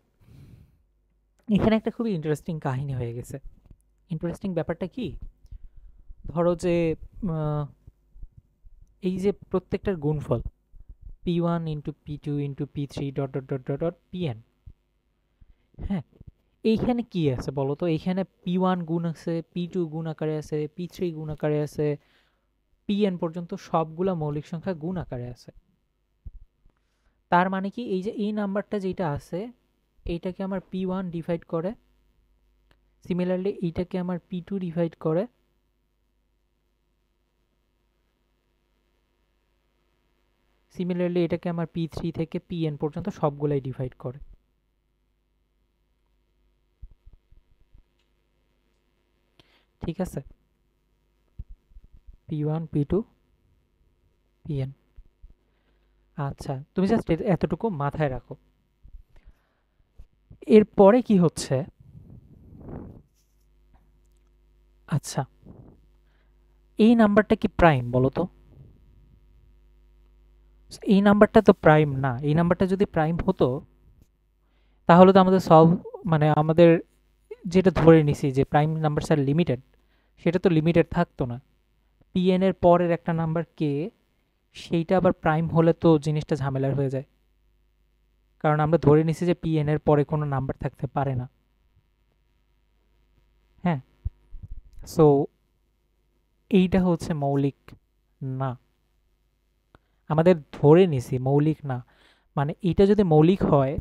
এখানে একটা খুবই ইন্টারেস্টিং কাহিনী হয়ে গেছে। ইন্টারেস্টিং ব্যাপারটা কি, ধরো যে এই যে প্রত্যেকটার গুণফল P1 into P2 into P3 dot dot dot dot dot Pn, হ্যাঁ, এইখানে কি আছে বলো তো? এইখানে P1 গুণ আছে, P2 গুণ আকারে আছে, P3 গুণ আকারে আছে, Pn পর্যন্ত সবগুলা মৌলিক সংখ্যা গুণ আকারে আছে। তার মানে কি, এই যে এই নাম্বারটা যেটা আছে, এইটাকে আমার P1 ডিভাইড করে, সিমিলারলি এইটাকে আমার P2 ডিভাইড করে, সিমিলারলি এটাকে আমার P3 থেকে Pn পর্যন্ত সবগুলাই ডিভাইড করে। ঠিক আছে, P1, P2, Pn। আচ্ছা, তুমি জাস্ট এতটুকু মাথায় রাখো। এরপরে কি হচ্ছে, আচ্ছা, এই নাম্বারটা কি প্রাইম বলো তো? এই নাম্বারটা তো প্রাইম না। এই নাম্বারটা যদি প্রাইম হতো, তাহলে তো আমাদের মানে আমাদের যেটা ধরে নিছি যে প্রাইম নাম্বার আর লিমিটেড, সেটা তো লিমিটেড থাকতো না। Pn এর পরের একটা নাম্বার কে, সেইটা আবার প্রাইম হলে তো জিনিসটা ঝামেলার হয়ে যায়, কারণ আমরা ধরে নিছি যে Pn এর পরে কোনো নাম্বার থাকতে পারে না। হ্যাঁ, সো এইটা হচ্ছে মৌলিক না, আমাদের ধরে নিছি মৌলিক না। মানে এইটা যদি মৌলিক হয়,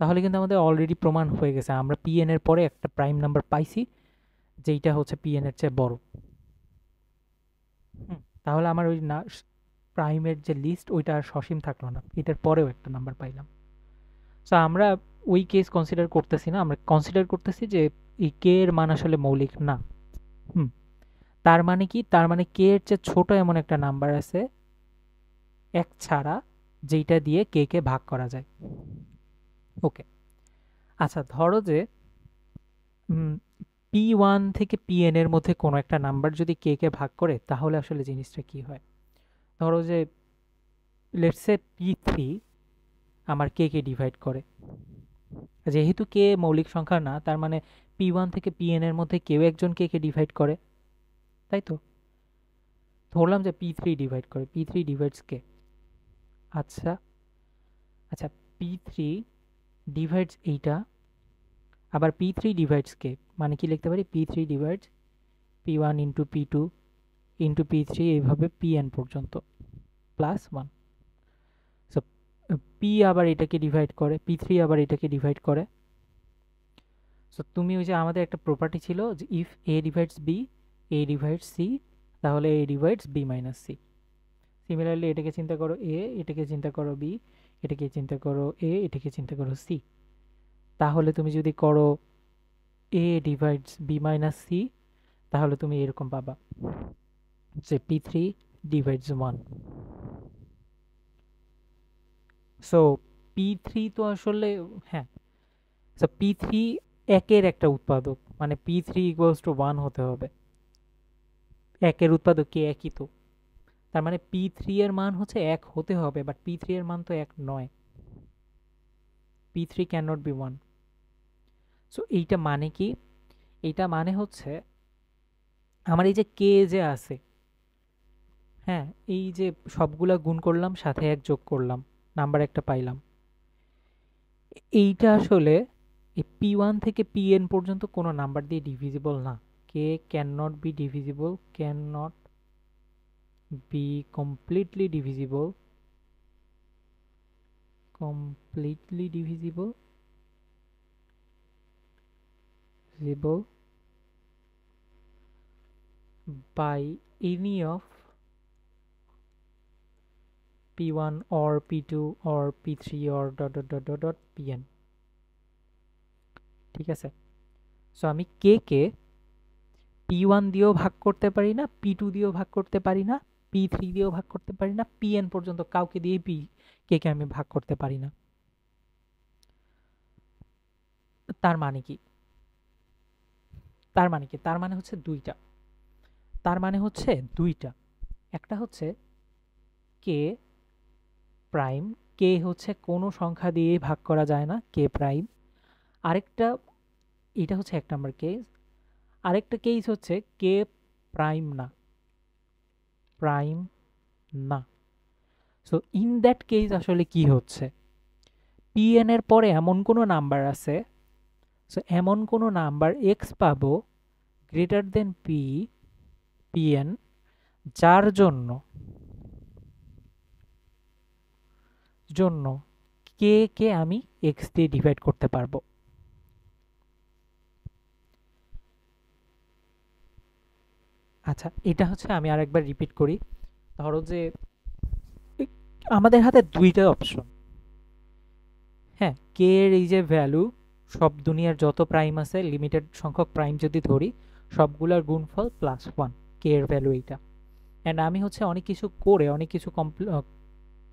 তাহলে কিন্তু আমাদের অলরেডি প্রমাণ হয়ে গেছে আমরা pn এর পরে একটা প্রাইম নাম্বার পাইছি যেটা হচ্ছে pn এর চেয়ে বড়। তাহলে আমার ওই না প্রাইমের যে লিস্ট ওইটা আর সসীম থাকলো না, এটার পরেও একটা নাম্বার পাইলাম। সো আমরা ওই কেস কনসিডার করতেছি না, আমরা কনসিডার করতেছি যে এই কে এর মান আসলে মৌলিক না। হুম তার মানে কি, তার মানে কে এর চেয়ে ছোট এমন একটা নাম্বার আছে এক ছাড়া যেটা দিয়ে কে কে ভাগ করা যায়। ওকে, আচ্ছা ধরো যে p1 থেকে pn এর মধ্যে কোনো একটা নাম্বার যদি কে কে ভাগ করে তাহলে আসলে জিনিসটা কি হয়। ধরো যে লেটস সে p3 আমার কে কে ডিভাইড করে, যেহেতু কে মৌলিক সংখ্যা না তার মানে p1 থেকে pn এর মধ্যে কেউ একজন কে কে ডিভাইড করে, তাই তো। ধরলাম যে p3 ডিভাইড করে, p3 ডিভাইডস কে। আচ্ছা আচ্ছা p3 ডিভাইডস এইটা, আবার p3 ডিভাইডস কে, মানে কি লিখতে পারি p3 divides p1 into p2 into p3 এইভাবে pn পর্যন্ত প্লাস 1। সো p আবার এটাকে ডিভাইড করে, p3 আবার এটাকে ডিভাইড করে। সো তুমি ওই যে আমাদের একটা প্রপার্টি ছিল যে if a divides b, a divides c, তাহলে a divides b minus c। Similarly এটাকে চিন্তা করো a, এটাকে চিন্তা করো b, এটাকে চিন্তা করো a, এটাকে চিন্তা করো c। তাহলে তুমি যদি করো a divides b minus c তাহলে তুমি এরকম পাবা যে p3 ডিভাইডস 1। সো p3 তো আসলে, হ্যাঁ, সো p3 একের একটা উৎপাদক, মানে p3 ইকুয়ালস টু 1 হতে হবে। একের উৎপাদক কি একই তো, তার মানে p3 এর মান হচ্ছে 1 হতে হবে, বাট p3 এর মান তো 1 নয়, p3 can not B 1। So এইটা মানে কি, এইটা মানে হচ্ছে আমার এই যে কে যে আছে, হ্যাঁ, এই যে সবগুলা গুণ করলাম সাথে 1 যোগ করলাম, নাম্বার একটা পাইলাম, এইটা আসলে এই p1 থেকে pn পর্যন্ত কোনো নাম্বার দিয়ে ডিভিজিবল না। K can not be divisible, can not be completely divisible, completely divisible divisible by any of p1 or p2 or p3 or dot dot dot dot dot pn। ঠিক আছে, so আমি কে কে p1 দিয়েও ভাগ করতে পারি না, p2 দিয়েও ভাগ করতে পারি না, p3 দিয়েও ভাগ করতে পারি না, pn পর্যন্ত কাউকে দিয়ে কে কে আমি ভাগ করতে পারি না। তার মানে কি, তার মানে কি, তার মানে হচ্ছে দুইটা, তার মানে হচ্ছে দুইটা, একটা হচ্ছে কে প্রাইম, কে হচ্ছে কোনো সংখ্যা দিয়ে ভাগ করা যায় না, কে প্রাইম। আরেকটা, এটা হচ্ছে এক নম্বর কেস। আরেকটা কেস হচ্ছে কে প্রাইম না, প্রাইম না। সো ইন দ্যাট কেস আসলে কি হচ্ছে, pn এর পরে এমন কোনো নাম্বার আছে, সো এমন কোনো নাম্বার x পাবো গ্রেটার দেন pn যার জন্য জন্য কে কে আমি x দিয়ে ডিভাইড করতে পারবো। আচ্ছা এটা হচ্ছে, আমি আরেকবার রিপিট করি, ধরো যে আমাদের হাতে দুইটা অপশন, হ্যাঁ, কে এর এই যে ভ্যালু সব দুনিয়ার যত প্রাইম আছে লিমিটেড সংখ্যক প্রাইম যদি ধরি সবগুলোর গুণফল প্লাস 1, কে এর ভ্যালু এইটা। অ্যান্ড আমি হচ্ছে অনেক কিছু করে, অনেক কিছু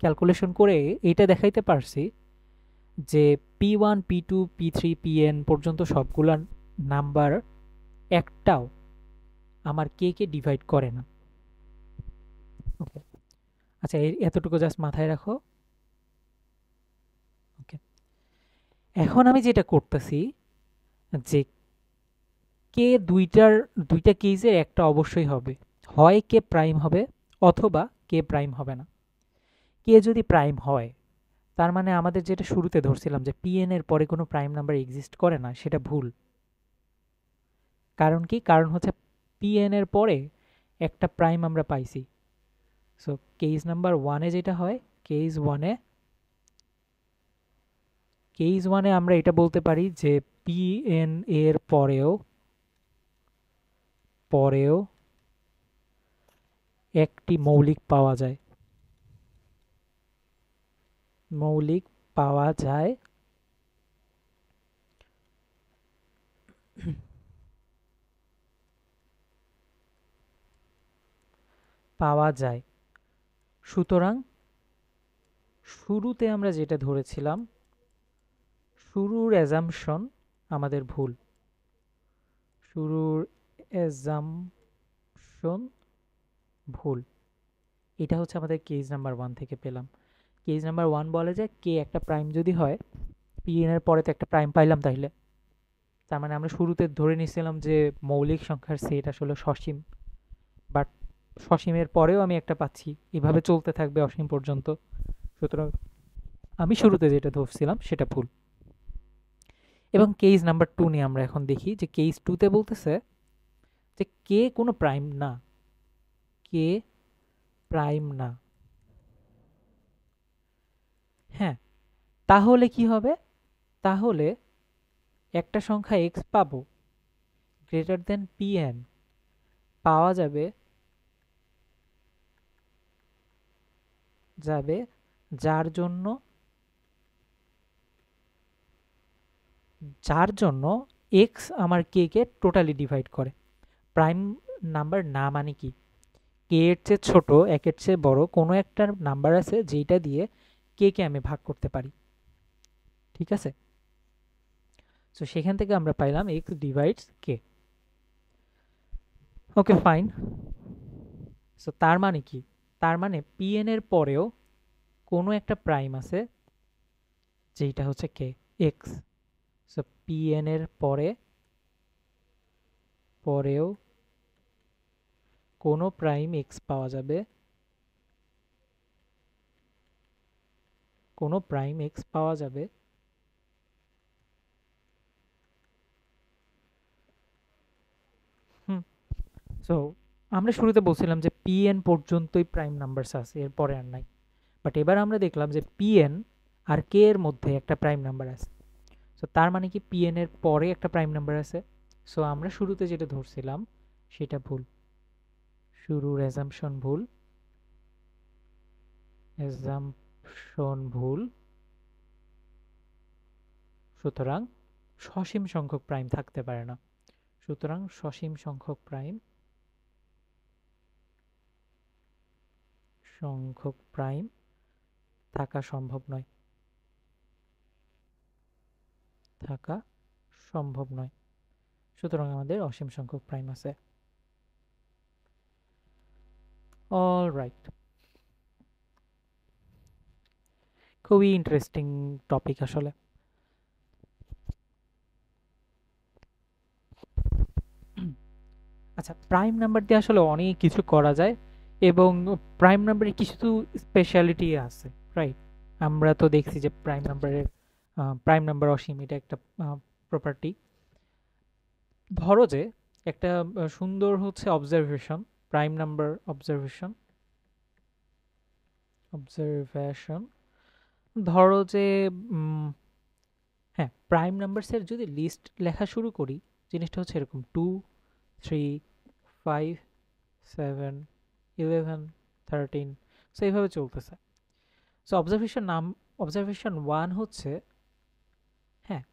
ক্যালকুলেশন করে এইটা দেখাইতে পারছি যে p1 p2 p3 pn পর্যন্ত সবগুলার নাম্বার একটাও আমার কে কে ডিভাইড করে না। ওকে, আচ্ছা এতটুকু জাস্ট মাথায় রাখো। ওকে, এখন আমি যেটা করতেছি যে কে দুইটা কেসের একটা অবশ্যই হবে, হয় কে প্রাইম হবে অথবা কে প্রাইম হবে না। কে যদি প্রাইম হয় তার মানে আমাদের যেটা শুরুতে ধরছিলাম যে pn এর পরে কোনো প্রাইম নাম্বার এক্সিস্ট করে না, সেটা ভুল। কারণ কি, কারণ হচ্ছে pn এর পরে একটা প্রাইম আমরা পাইছি। সো কেস নাম্বার ওয়ানে যেটা হয়, কেস ওয়ানে কেস ওয়ানে আমরা এটা বলতে পারি যে পি এন এর পরেও পরেও একটি মৌলিক পাওয়া যায়, মৌলিক পাওয়া যায় পাওয়া যায়। সুতরাং শুরুতে আমরা যেটা ধরেছিলাম, শুরুর অ্যাজাম্পশন আমাদের ভুল, শুরুর অ্যাজাম্পশন ভুল। এটা হচ্ছে আমাদের কেস নাম্বার 1 থেকে পেলাম। কেস নাম্বার 1 বলে যে কে একটা প্রাইম যদি হয়, পি এন এর পরে তো একটা প্রাইম পাইলাম, তাইলে তার মানে আমরা শুরুতে ধরে নিয়েছিলাম যে মৌলিক সংখ্যার সেট আসলে সসীম, বাট সসীমের পরেও আমি একটা পাচ্ছি, এভাবে চলতে থাকবে অসীম পর্যন্ত। সুতরাং আমি শুরুতে যেটা ধরছিলাম সেটা ভুল। এবং কেস নাম্বার 2 নিয়ে আমরা এখন দেখি যে কেস 2 তে বলতেছে যে কে কোনো প্রাইম না, কে প্রাইম না। হ্যাঁ, তাহলে কি হবে? তাহলে একটা সংখ্যা এক্স পাবো গ্রেটার দেন পি এন পাওয়া যাবে যাবে যার জন্য এক্স আমার কে কে টোটালি ডিভাইড করে। প্রাইম নাম্বার না মানে কি, কে এর চেয়ে ছোট, একের চেয়ে বড় কোনো একটা নাম্বার আছে যেটা দিয়ে কে কে আমি ভাগ করতে পারি, ঠিক আছে? সো সেখান থেকে আমরা পাইলাম x divides k. Okay fine. So তার মানে কি, তার মানে পি এন এর পরেও কোনো একটা প্রাইম আছে যেটা হচ্ছে কে, এক্স। সো পি এন এর পরেও কোনো প্রাইম এক্স পাওয়া যাবে, কোনো প্রাইম এক্স পাওয়া যাবে হুম। সো আমরা শুরুতে বলছিলাম যে পি এন পর্যন্তই প্রাইম নাম্বারস আছে, এরপরে আর নাই। বাট এবার আমরা দেখলাম যে পি এন আর কে এর মধ্যে একটা প্রাইম নাম্বার আছে। সো তার মানে কি পি এন এর পরে একটা প্রাইম নাম্বার আছে। সো আমরা শুরুতে যেটা ধরছিলাম সেটা ভুল, শুরুর অ্যাজাম্পশন ভুল, অ্যাজাম্পশন ভুল। সুতরাং সসীম সংখ্যক প্রাইম থাকতে পারে না। সুতরাং সসীম সংখ্যক প্রাইম থাকা সম্ভব নয়, থাকা সম্ভব নয়। সুতরাং আমাদের অসীম সংখ্যক প্রাইম আছে। অলরাইট, খুবই ইন্টারেস্টিং টপিক আসলে। আচ্ছা, প্রাইম নাম্বার দিয়ে আসলে অনেক কিছু করা যায় এবং প্রাইম নাম্বারের কিছু স্পেশালিটি আছে, রাইট? আমরা তো দেখছি যে প্রাইম নাম্বার অসীম, এটা একটা প্রপার্টি। ধরো যে একটা সুন্দর হচ্ছে অবজারভেশন, প্রাইম নাম্বার অবজারভেশন। ধরো যে হ্যাঁ, প্রাইম নাম্বারসের যদি লিস্ট লেখা শুরু করি, জিনিসটা হচ্ছে এরকম 2, 3, 5, 7, 11, 13, সো এইভাবে চলতেছে। সো অবজারভেশন 1 হচ্ছে, হ্যাঁ,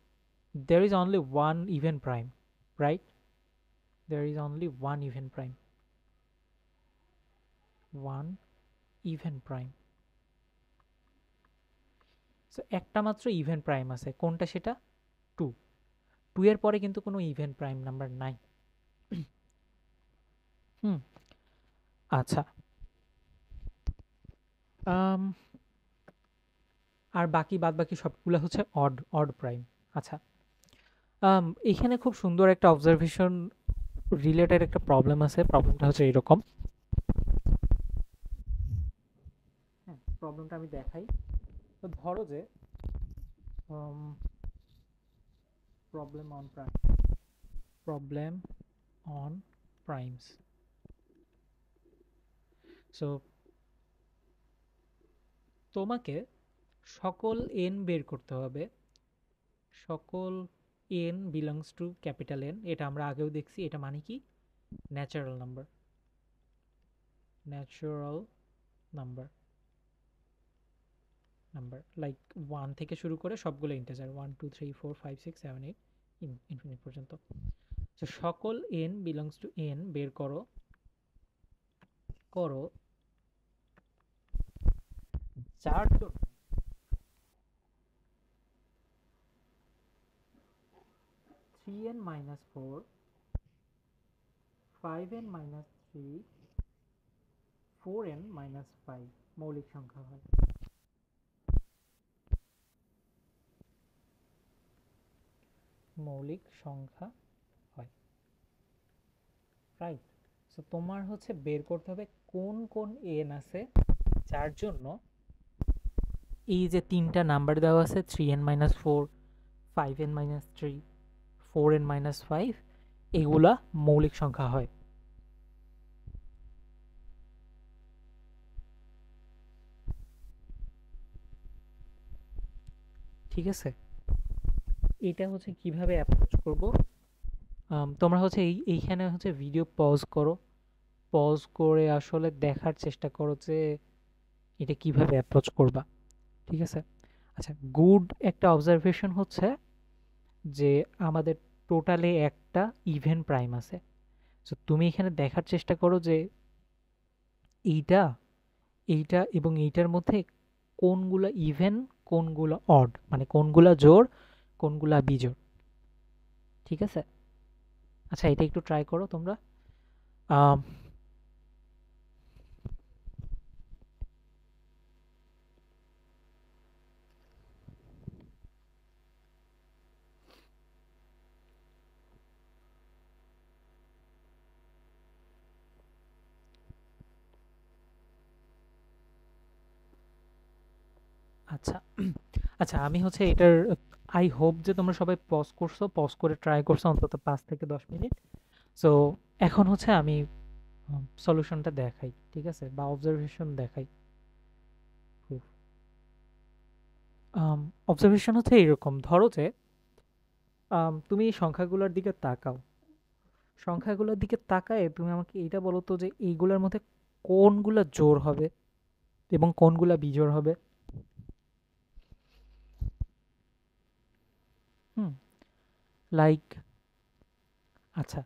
there is only one even prime, right? There is only one even prime, one even prime. So একটা মাত্র ইভেন প্রাইম আছে, কোনটা সেটা? 2। 2 এর পরে কিন্তু কোনো ইভেন প্রাইম নাম্বার নাই। হুম, আচ্ছা। আম, আর বাদ বাকি সবগুলো হচ্ছে অড প্রাইম। আচ্ছা, এখানে খুব সুন্দর একটা অবজারভেশন রিলেটেড একটা প্রবলেম আছে। প্রবলেমটা হচ্ছে এরকম, হ্যাঁ, প্রবলেমটা আমি দেখাই। তো ধরো যে প্রবলেম অন প্রাইমস। সো তোমাকে সকল এন বের করতে হবে সকল n belongs to capital N, এটা আমরা আগেও দেখছি। এটা মানে কি? Natural number. Natural number like 1 থেকে শুরু করে সবগুলো ইন্টিজার, 1 2 3 4 5 6 7 8 ইনফিনিট পর্যন্ত। তো সকল n বিলংস টু n বের করো যার জন্য 3n minus 4, 5n minus 3, 4n minus 5 মৌলিক সংখ্যা হয়। মৌলিক সংখ্যা হয়, রাইট। সো তোমার হচ্ছে বের করতে হবে কোন কোন n আছে যার জন্য এই যে তিনটা নাম্বার দেওয়া আছে 3n minus 4, 5n minus 3, 4n minus 5, এগুলা মৌলিক সংখ্যা হয়। ঠিক আছে, এটা হচ্ছে কিভাবে অ্যাপ্রোচ করব। তোমরা হচ্ছে এইখানে হচ্ছে ভিডিও পজ করো, পজ করে আসলে দেখার চেষ্টা করো যে এটা কিভাবে অ্যাপ্রোচ করবা। ঠিক আছে, আচ্ছা, গুড একটা অবজারভেশন হচ্ছে যে আমাদের টোটালে একটা ইভেন প্রাইম আছে। সো তুমি এখানে দেখার চেষ্টা করো যে এইটা এইটা এবং এইটার মধ্যে কোনগুলা ইভেন, কোনগুলা অড, মানে কোনগুলা জোড়, কোনগুলা বিজোড়। ঠিক আছে, আচ্ছা এটা একটু ট্রাই করো তোমরা। আম, আচ্ছা আচ্ছা, আমি হচ্ছে এটার আই হোপ যে তোমরা সবাই পজ করছো, পজ করে ট্রাই করছো অন্তত 5 থেকে 10 মিনিট। সো এখন হচ্ছে আমি সলিউশনটা দেখাই, ঠিক আছে, বা অবজারভেশন দেখাই। অবজারভেশন হচ্ছে এরকম, ধরো যে তুমি এই সংখ্যাগুলোর দিকে তাকাও, সংখ্যাগুলোর দিকে তাকায় তুমি আমাকে এইটা বলো তো যে এইগুলোর মধ্যে কোনগুলা জোড় হবে এবং কোনগুলা বিজোড় হবে। হুম, লাইক, আচ্ছা,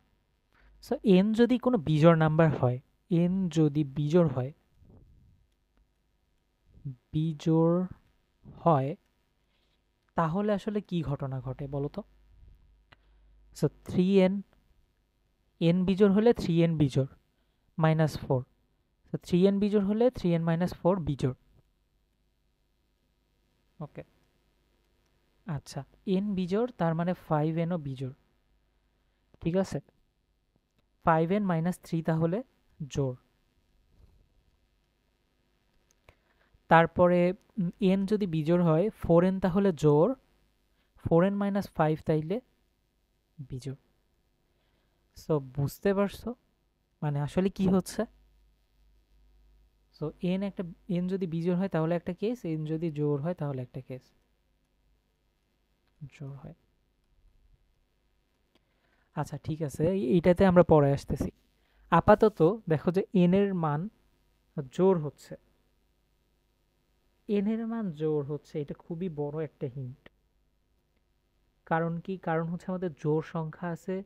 সো এন যদি কোনো বিজোড় নাম্বার হয়, এন যদি বিজোড় হয়, বিজোড় হয়, তাহলে আসলে কি ঘটনা ঘটে বলো তো। সো 3n, এন বিজোড় হলে 3n বিজোড় -4, তো 3n বিজোড় হলে 3n - 4 বিজোড়। ওকে, আচ্ছা, এন বিজোড় তার মানে 5n ও বিজোড়। ঠিক আছে, 5n - 3 তাহলে জোড়। তারপরে n যদি বিজোড় হয়, 4n তাহলে জোড়, 4n - 5 তাইলে বিজোড়। সো বুঝতে পারছো মানে আসলে কি হচ্ছে। সো এন যদি বিজোড় হয় তাহলে একটা কেস, এন যদি জোড় হয় তাহলে একটা কেস। জোড় হয়, আচ্ছা ঠিক আছে, এইটাতে আমরা পরে আসতেছি। আপাতত দেখো যে এন এর মান জোড় হচ্ছে, এন এর মান জোড় হচ্ছে, এটা খুবই বড় একটা হিন্ট। কারণ কি? কারণ হচ্ছে আমাদের জোড় সংখ্যা আছে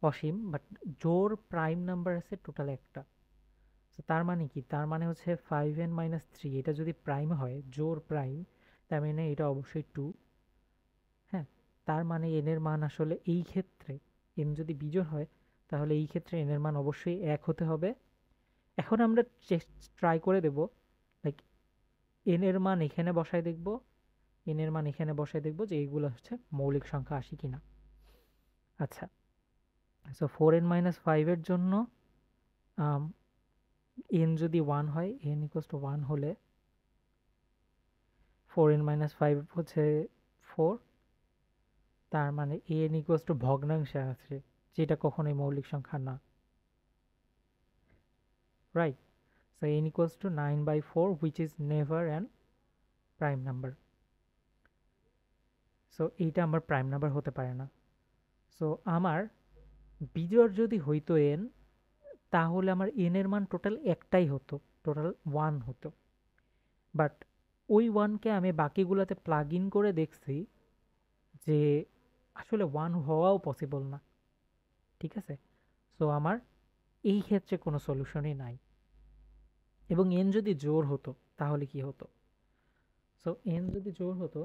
অসীম, বাট জোড় প্রাইম নাম্বার আছে টোটাল একটা। তো তার মানে কি? তার মানে হচ্ছে 5n - 3 এটা যদি প্রাইম হয়, জোড় প্রাইম, তার মানে এটা অবশ্যই 2। হ্যাঁ, তার মানে n এর মান আসলে এই ক্ষেত্রে, n যদি বিজোড় হয় তাহলে এই ক্ষেত্রে n এর মান অবশ্যই 1 হতে হবে। এখন আমরা ট্রাই করে দেব, লাইক n এর মান এখানে বসায় দেখব, n এর মান এখানে বসায় দেখব যে এইগুলো হচ্ছে মৌলিক সংখ্যা আসে কিনা। আচ্ছা, সো 4n - 5 এর জন্য n যদি 1 হয়, n = 1 হলে 4n - 5 হচ্ছে 4, তার মানে n = ভগ্নাংশে আছে, যেটা কখনোই মৌলিক সংখ্যা না, right. So n = 9/4 which is never an prime number. So এইটা আমার প্রাইম নাম্বার হতে পারে না। সো আমার বিজোড় যদি হইতো এন, তাহলে আমার এন এর মান টোটাল একটাই হতো, টোটাল 1 হতো। বাট ওই 1কে আমি বাকিগুলোতে প্লাগ ইন করে দেখছি যে আসলে 1 হওয়াও পসিবল না। ঠিক আছে? সো আমার এই ক্ষেত্রে কোনো সলিউশনই নাই। এবং এন যদি জোড় হতো তাহলে কি হতো? সো এন যদি জোড় হতো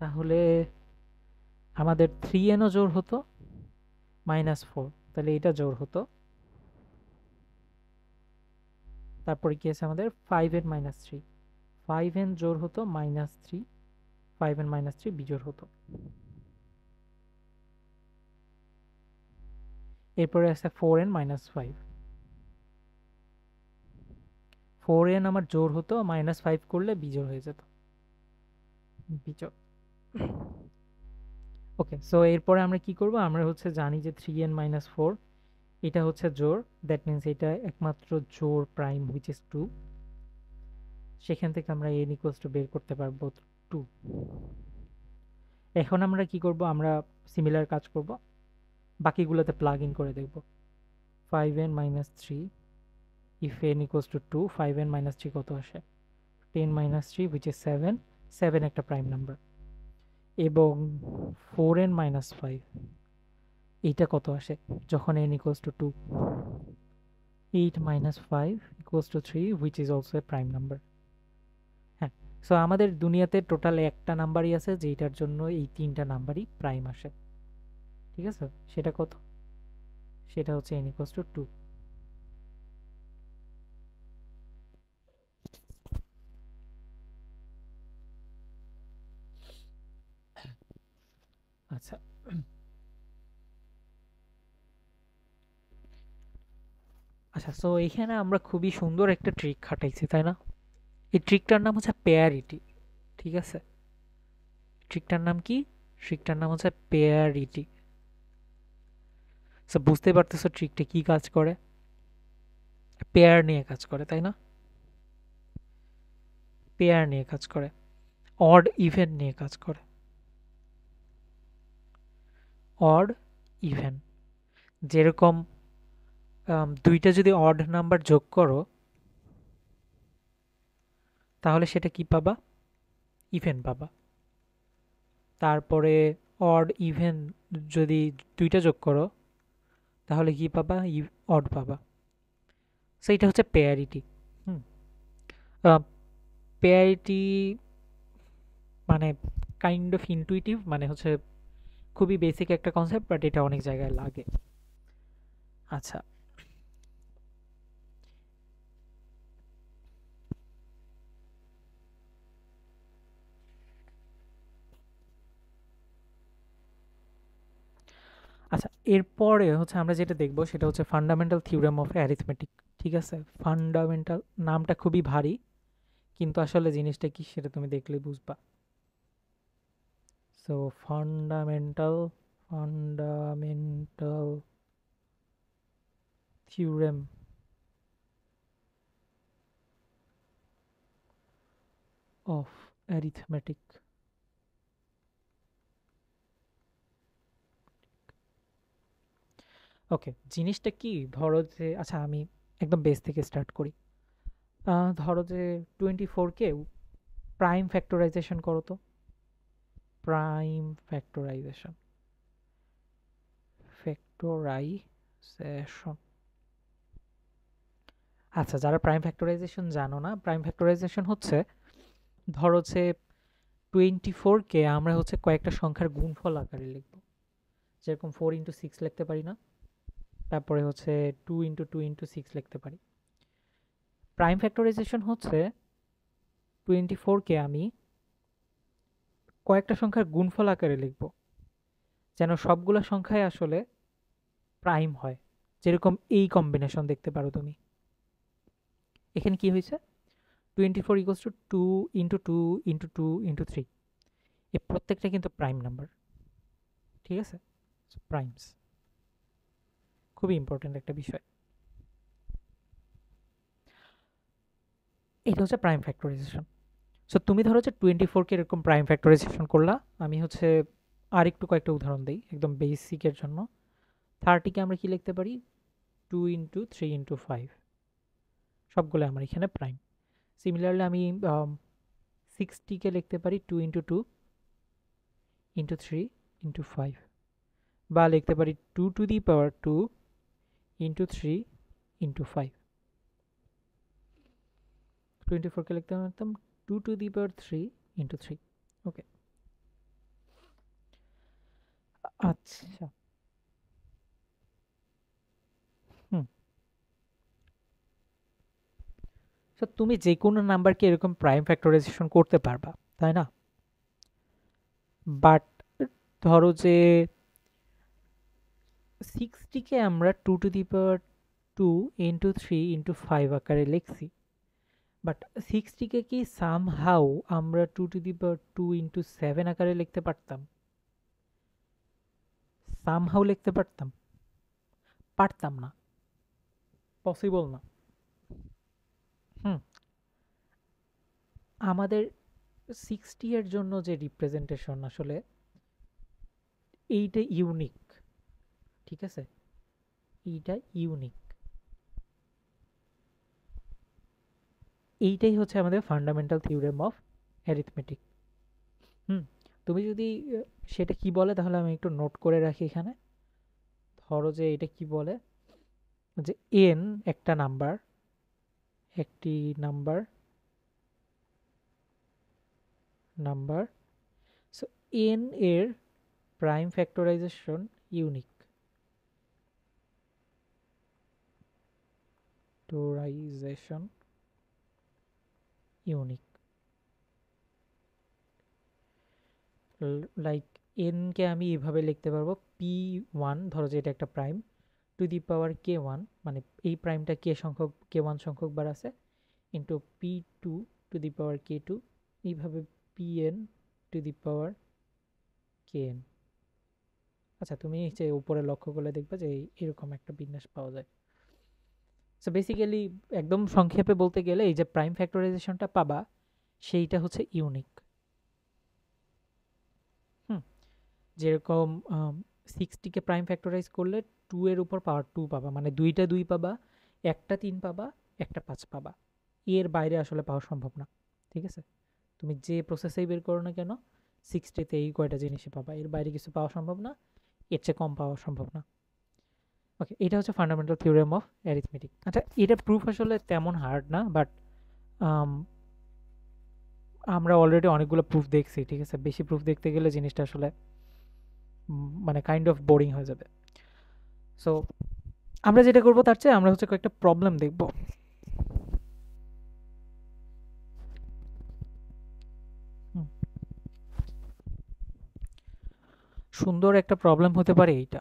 তাহলে আমাদের 3nও জোড় হতো, -4, তাহলে এটা জোড় হতো। তারপরে কি আছে আমাদের 5n -3, 5n জোড় হতো -3, 5n -3 বিজোড় হতো। এরপরে আছে 4n -5, 4n আমার জোড় হতো, -5 করলে বিজোড় হয়ে যেত, বিজোড়। ওকে, সো এরপরে আমরা কি করব? আমরা হচ্ছে জানি যে 3n -4 এটা হচ্ছে জোড়, দ্যাট মিনস এটা একমাত্র জোড় প্রাইম হুইচ ইজ 2। সেখান থেকে আমরা n ইকুয়ালস টু বের করতে পারবো 2। এখন আমরা কি করব? আমরা সিমিলার কাজ করব, বাকিগুলোতে প্লাগ ইন করে দেখব। 5n -3 if n equals to 2, 5n -3 কত আসে? 10 -3 which is 7, 7 একটা প্রাইম নাম্বার। এবং 4n -5 এইটা কত আসে যখন n equals to 2? 8 -5 equals to 3 which is also a prime number. হ্যাঁ, সো আমাদের দুনিয়াতে টোটাল একটা নাম্বারই আছে যেটার জন্য এই তিনটা নাম্বারই প্রাইম আসে। ঠিক আছে? সেটা কত? সেটা হচ্ছে n equals to 2। আচ্ছা, আচ্ছা, সো এখানে আমরা খুবই সুন্দর একটা ট্রিক খাটাইছি, তাই না? এই ট্রিকটার নাম হচ্ছে পেয়ারিটি। ঠিক আছে? ট্রিকটার নাম কি? ট্রিকটার নাম হচ্ছে পেয়ারিটি। সো বুঝতে পারতেছো ট্রিকটা কি কাজ করে? পেয়ার নিয়ে কাজ করে, তাই না? পেয়ার নিয়ে কাজ করে, অড ইভেন নিয়ে কাজ করে। অড ইভেন, যেরকম দুইটা যদি অড নাম্বার যোগ করো তাহলে সেটা কি পাবা? ইভেন পাবা। তারপরে অড ইভেন যদি দুইটা যোগ করো তাহলে কি পাবা? অড পাবা। সো এটা হচ্ছে পেয়ারিটি। হুম, পেয়ারিটি মানে কাইন্ড অফ ইনটুইটিভ, মানে হচ্ছে খুবই বেসিক একটা কনসেপ্ট, বাট এটা অনেক জায়গায় লাগে। আচ্ছা, আচ্ছা, এরপরে হচ্ছে আমরা যেটা দেখব সেটা হচ্ছে ফান্ডামেন্টাল থিওরেম অফ অ্যারিথমেটিক। ঠিক আছে? ফান্ডামেন্টাল নামটা খুবই ভারী, কিন্তু আসলে জিনিসটা কি সেটা তুমি দেখলে বুঝবা। So fundamental theorem of arithmetic. Okay, জিনিসটা কি? ধরো যে, আচ্ছা আমি একদম বেস থেকে স্টার্ট করি। ধরো যে 24কে প্রাইম ফ্যাক্টরাইজেশন করো তো। Prime factorisation, factorisation. আচ্ছা, যারা প্রাইম ফ্যাক্টরাইজেশন জানো না, প্রাইম ফ্যাক্টরাইজেশন হচ্ছে, ধরো যে 24কে আমরা হচ্ছে কয়েকটা সংখ্যার গুণফল আকারে লিখব, যেরকম 4 × 6 লিখতে পারি না, তারপরে হচ্ছে 2 × 2 × 6 লিখতে পারি। প্রাইম ফ্যাক্টরাইজেশন হচ্ছে 24কে আমি কয়েকটা সংখ্যার গুণফল আকারে লিখব, যেন সবগুলো সংখ্যাই আসলে প্রাইম হয়। যেরকম এই কম্বিনেশন দেখতে পারো তুমি। এখানে কি হয়েছে? 24 = 2 × 2 × 2 × 3, এই প্রত্যেকটা কিন্তু প্রাইম নাম্বার। ঠিক আছে? প্রাইমস খুবই ইম্পর্টেন্ট একটা বিষয়। এটা হচ্ছে প্রাইম ফ্যাক্টরাইজেশন। সো তুমি ধরো যে 24 কে এরকম প্রাইম ফ্যাক্টরাইজেশন করলা। আমি হচ্ছে আর একটু কয়েকটা উদাহরণ দিই একদম বেসিকের জন্য। 30কে আমরা কি লিখতে পারি? 2 × 3 × 5, সবগুলো আমার এখানে প্রাইম। সিমিলারলি আমি 60কে লিখতে পারি 2 × 2 × 3 × 5, বা লিখতে পারি 2 × 3 × 5। 24কে লিখতে পারতাম 2 × 3 × 3। ওকে, আচ্ছা। হুম, তো তুমি যে কোনো নাম্বারকে এরকম প্রাইম ফ্যাক্টরাইজেশন করতে পারবা, তাই না? বাট ধরো যে 60কে আমরা 2 × 2 × 3 × 5 আকারে লিখছি, বাট 60কে কি সামহাউ আমরা 2 × 2 × 7 আকারে লিখতে পারতাম? সামহাউ লিখতে পারতাম? পারতাম না, পসিবল না। হুম, আমাদের 60 এর জন্য যে রিপ্রেজেন্টেশন আসলে এইটা ইউনিক, ঠিক আছে? এইটা ইউনিক, এইটাই হচ্ছে আমাদের ফান্ডামেন্টাল থিওরেম অফ অ্যারিথমেটিক। হুম, তুমি যদি সেটা কি বলে তাহলে আমি একটু নোট করে রাখি এখানে। ধরো যে এটা কি বলে যে এন একটা নাম্বার, একটি নাম্বার নাম্বার সো এন এর prime factorisation unique, factorisation unique. Like N K আমি এভাবে লিখতে পারবো p1, ধরো যে এটা একটা prime, to the power k1, মানে এই প্রাইমটা k1 সংখ্যক বার আছে, into p2 to the power k2, এইভাবে pn to the power kn। আচ্ছা, তুমি যে উপরে লক্ষ্য করলে দেখবে যে এরকম একটা বিন্যাস পাওয়া যায়। সো বেসিক্যালি একদম সংক্ষেপে বলতে গেলে এই যে প্রাইম ফ্যাক্টরাইজেশনটা পাবা সেইটা হচ্ছে ইউনিক। হুম, যেরকম 60কে প্রাইম ফ্যাক্টরাইজ করলে 2 এর উপর পাওয়ার 2 পাবা, মানে দুইটা 2 পাবা, একটা 3 পাবা, একটা 5 পাবা। এর বাইরে আসলে পাওয়া সম্ভব না, ঠিক আছে? তুমি যে প্রসেসেই বের করো না কেন 60তে এই কয়টা জিনিসই পাবা, এর বাইরে কিছু পাওয়া সম্ভব না, এর চেয়ে কম পাওয়া সম্ভব না। ওকে, এটা হচ্ছে ফান্ডামেন্টাল থিওরেম অফ অ্যারিথমেটিক। আচ্ছা, এটা প্রুফ আসলে তেমন হার্ড না, বাট আমরা অলরেডি অনেকগুলো প্রুফ দেখছি, ঠিক আছে? বেশি প্রুফ দেখতে গেলে জিনিসটা আসলে মানে কাইন্ড অফ বোরিং হয়ে যাবে। সো আমরা যেটা করবো তার চেয়ে আমরা হচ্ছে কয়েকটা প্রবলেম দেখব। সুন্দর একটা প্রবলেম হতে পারে এইটা।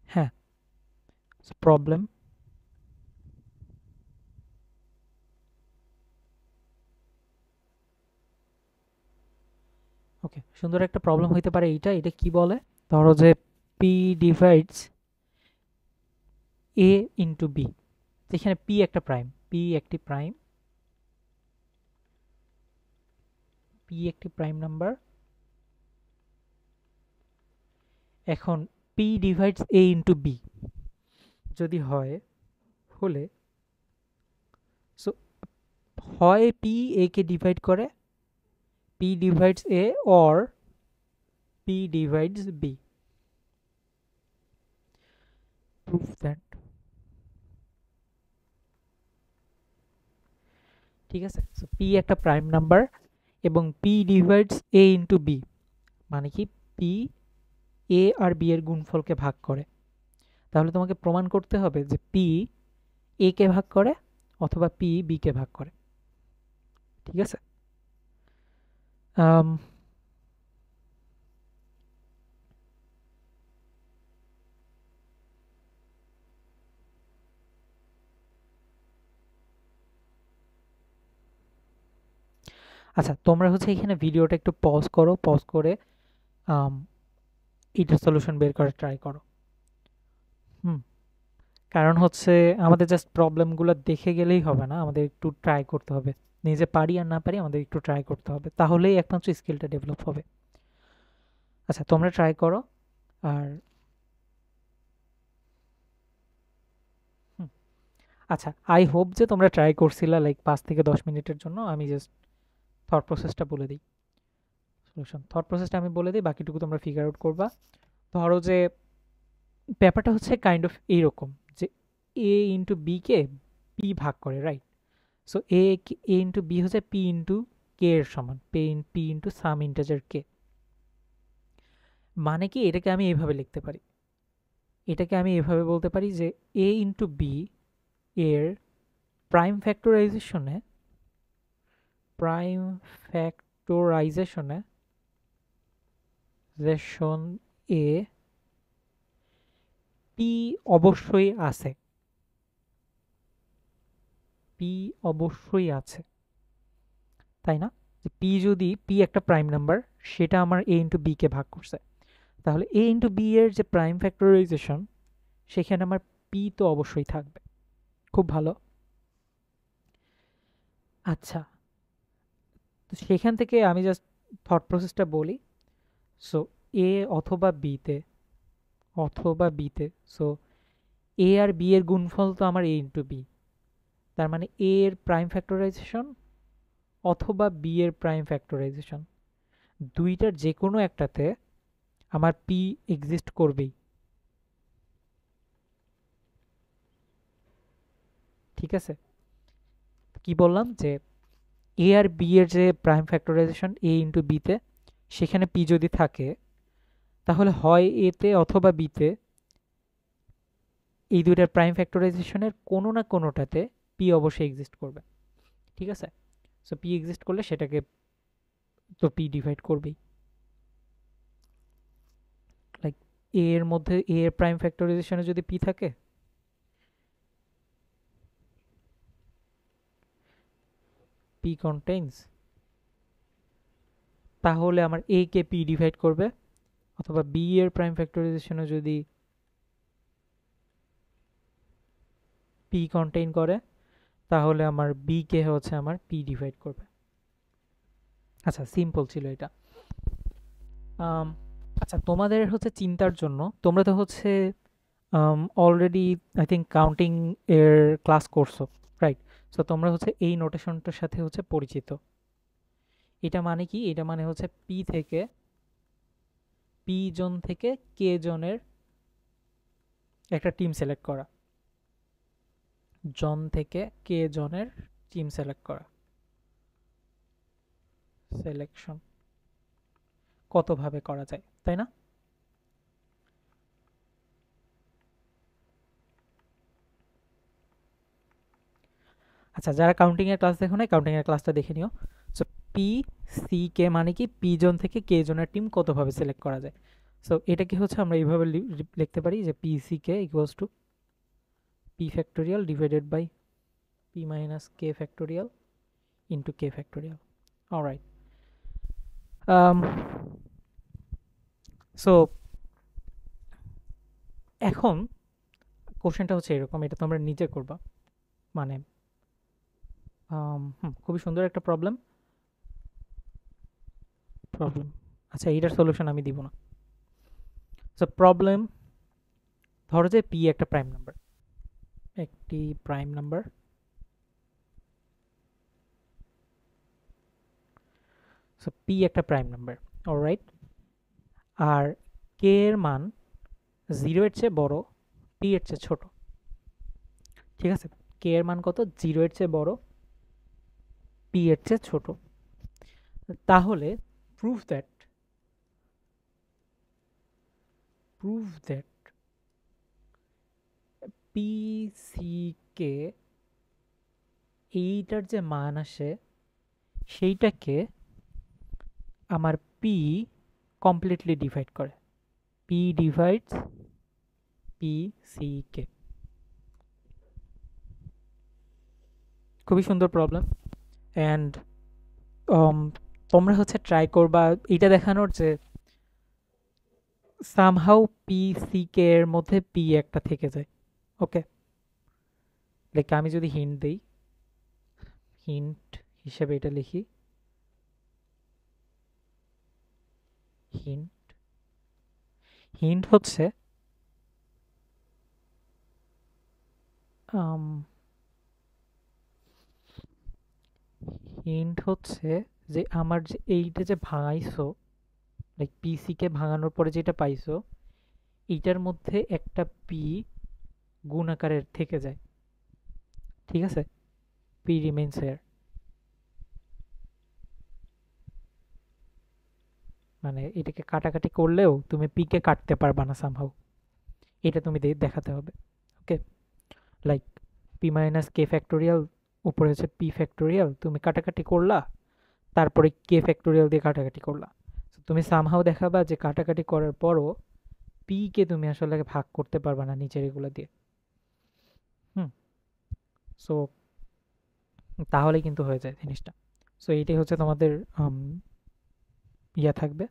হ্যাঁ, প্রবলেম ওকে, সুন্দর একটা প্রবলেম হইতে পারে এইটা। এটা কি বলে? ধরো যে p divides a into b, যেখানে p একটা প্রাইম, p একটি প্রাইম নাম্বার। এখন p divides a into b যদি হয়, হলে সো হয় p a কে ডিভাইড করে, p divides a, or p divides b। Proof that, ঠিক আছে? সো p একটা প্রাইম নাম্বার এবং p divides a into b, মানে কি p a আর b এর গুণফলকে ভাগ করে। তাহলে তোমাকে প্রমাণ করতে হবে যে p a কে ভাগ করে অথবা p b কে ভাগ করে, ঠিক আছে? আম, আচ্ছা, তোমরা হচ্ছে এখানে ভিডিওটা একটু পজ করো, পজ করে এটার সলিউশন বের করে ট্রাই করো। হুম, কারণ হচ্ছে আমাদের জাস্ট প্রবলেমগুলো দেখে গেলেই হবে না, আমাদের একটু ট্রাই করতে হবে নিজে পারি আর না পারি আমাদের একটু ট্রাই করতে হবে, তাহলেই একমাত্র স্কিলটা ডেভেলপ হবে। আচ্ছা তোমরা ট্রাই করো। আর আচ্ছা আই হোপ যে তোমরা ট্রাই করছিলা লাইক 5 থেকে 10 মিনিটের জন্য। আমি জাস্ট থট প্রসেসটা বলে দিই, সলিউশন থট প্রসেসটা আমি বলে দিই, বাকিটুকু তোমরা ফিগার আউট করবা। ধরো যে ব্যাপারটা হচ্ছে কাইন্ড অফ এইরকম যে এ ইন্টু বি কে পি ভাগ করে, রাইট? সো এ ইন্টু বি হচ্ছে পি ইন্টু কে এর সমান, পি ইন্টু সাম ইন্টিজার কে। মানে কি এটাকে আমি এইভাবে লিখতে পারি, এটাকে আমি এভাবে বলতে পারি যে এ ইন্টু বি এর প্রাইম ফ্যাক্টরাইজেশনে রেশন এ পি অবশ্যই আছে, পি অবশ্যই আছে, তাই না? যে পি যদি পি একটা প্রাইম নাম্বার, সেটা আমার এ ইন্টু বি কে ভাগ করছে, তাহলে এ ইন্টু বি এর যে প্রাইম ফ্যাক্টরাইজেশন সেখানে আমার পি তো অবশ্যই থাকবে। খুব ভালো। আচ্ছা তো সেখান থেকে আমি জাস্ট থট প্রসেসটা বলি। সো এ অথবা বিতে সো এ আর বি এর গুণফল তো আমার এ ইন্টু বি, তার মানে এ এর প্রাইম ফ্যাক্টরাইজেশন অথবা বি এর প্রাইম ফ্যাক্টরাইজেশন, দুইটার যে কোনো একটাতে আমার পি এক্সিস্ট করবেই। ঠিক আছে, কি বললাম যে এ আর বি এর যে প্রাইম ফ্যাক্টরাইজেশন এ ইন্টু বিতে, সেখানে পি যদি থাকে তাহলে হয় এতে অথবা বিতে এই দুইটার প্রাইম ফ্যাক্টরাইজেশনের কোনো না কোনোটাতে পি অবশ্যই এক্সিস্ট করবে। ঠিক আছে, সো পি এক্সিস্ট করলে সেটাকে তো পি ডিভাইড করবেই। লাইক এ এর মধ্যে এ এর প্রাইম ফ্যাক্টরাইজেশনে যদি পি থাকে, পি কন্টেইনস, তাহলে আমার এ কে পি ডিভাইড করবে, অথবা বি এর প্রাইম ফ্যাক্টরাইজেশনে যদি পি কন্টেইন করে তাহলে আমার বি কে হচ্ছে আমার পি ডিভাইড করবে। আচ্ছা সিম্পল ছিল এটা। আচ্ছা তোমাদের হচ্ছে চিন্তার জন্য, তোমরা তো হচ্ছে অলরেডি আই থিঙ্ক কাউন্টিং এর ক্লাস করছো, রাইট? সো তোমরা হচ্ছে এই নোটেশনটার সাথে হচ্ছে পরিচিত। এটা মানে কি? এটা মানে হচ্ছে পি জন থেকে কে জনের একটা টিম সিলেক্ট করা, জন থেকে কে জনের টিম সিলেক্ট করা, সিলেকশন কতভাবে করা যায়, তাই না? আচ্ছা যারা কাউন্টিং এর ক্লাস দেখো না, কাউন্টিং এর ক্লাসটা দেখে নিও। সো পি সি কে মানে কি পি জন থেকে কে জনের টিম কতভাবে সিলেক্ট করা যায়। সো এটা কি হচ্ছে আমরা এইভাবে লিখতে পারি যে P C K equals to P factorial divided by P minus K factorial into K factorial. Alright, so এখন কোশ্চেনটা হচ্ছে এরকম, এটা তোমরা নিজে করবা, মানে খুবই সুন্দর একটা প্রবলেম। আচ্ছা এইটার সলিউশন আমি দিব না। সো প্রবলেম, ধরো যে পি একটা প্রাইম নাম্বার, একটি প্রাইম নাম্বার, সো পি একটা প্রাইম নাম্বার, অলরাইট। আর কে এর মান 0 এর চেয়ে বড়, পি এর চেয়ে ছোট। ঠিক আছে, কে এর মান কত? 0 এর চেয়ে বড়, পি এর চেয়ে ছোট। তাহলে প্রুফ দ্যাট পি সি কে এইটার যে মান আসে সেইটাকে আমার পি কমপ্লিটলি ডিভাইড করে, পি ডিভাইডস পি সি কে। খুবই সুন্দর প্রবলেম। অ্যান্ড তোমরা হচ্ছে ট্রাই করবা এটা দেখানোর যে সামহাউ পি সি কে এর মধ্যে পি একটা থেকে যায়। ওকে, লাইক আমি যদি হিন্ট দিই, হিসেবে এটা লিখি, হিন্ট। হিন্ট হচ্ছে হিন্ট হচ্ছে যে আমার যে এইটা যে ভাঙাইছো, লাইক পিসি কে ভাঙানোর পরে যেটা পাইছো, এইটার মধ্যে একটা পি গুণ আকারের থেকে যায়। ঠিক আছে, পি রিমেইনস হিয়ার। মানে এটাকে কাটাকাটি করলেও তুমি পি কে কাটতে পারবা না সামহাউ, এটা তুমি দেখাতে হবে। ওকে, like P minus K factorial, উপরে হচ্ছে পি ফ্যাক্টোরিয়াল, তুমি কাটাকাটি করলা, তারপরে কে ফ্যাক্টোরিয়াল দিয়ে কাটাকাটি করলা। তুমি সামহাউ দেখাবা যে কাটাকাটি করার পরও পি কে তুমি আসলে ভাগ করতে পারবা না নিচের এগুলো দিয়ে। হুম, সো তাহলে কিন্তু হয়ে যায় জিনিসটা। সো এইটাই হচ্ছে তোমাদের ইয়া থাকবে।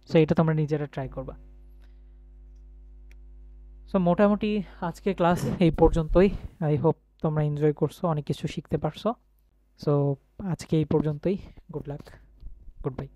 সো এটা তোমরা নিজেরা ট্রাই করবা। সো মোটামুটি আজকে ক্লাস এই পর্যন্তই। আই হোপ তোমরা এনজয় করছো, অনেক কিছু শিখতে পারছো। সো আজকে এই পর্যন্তই। Good luck, good bye.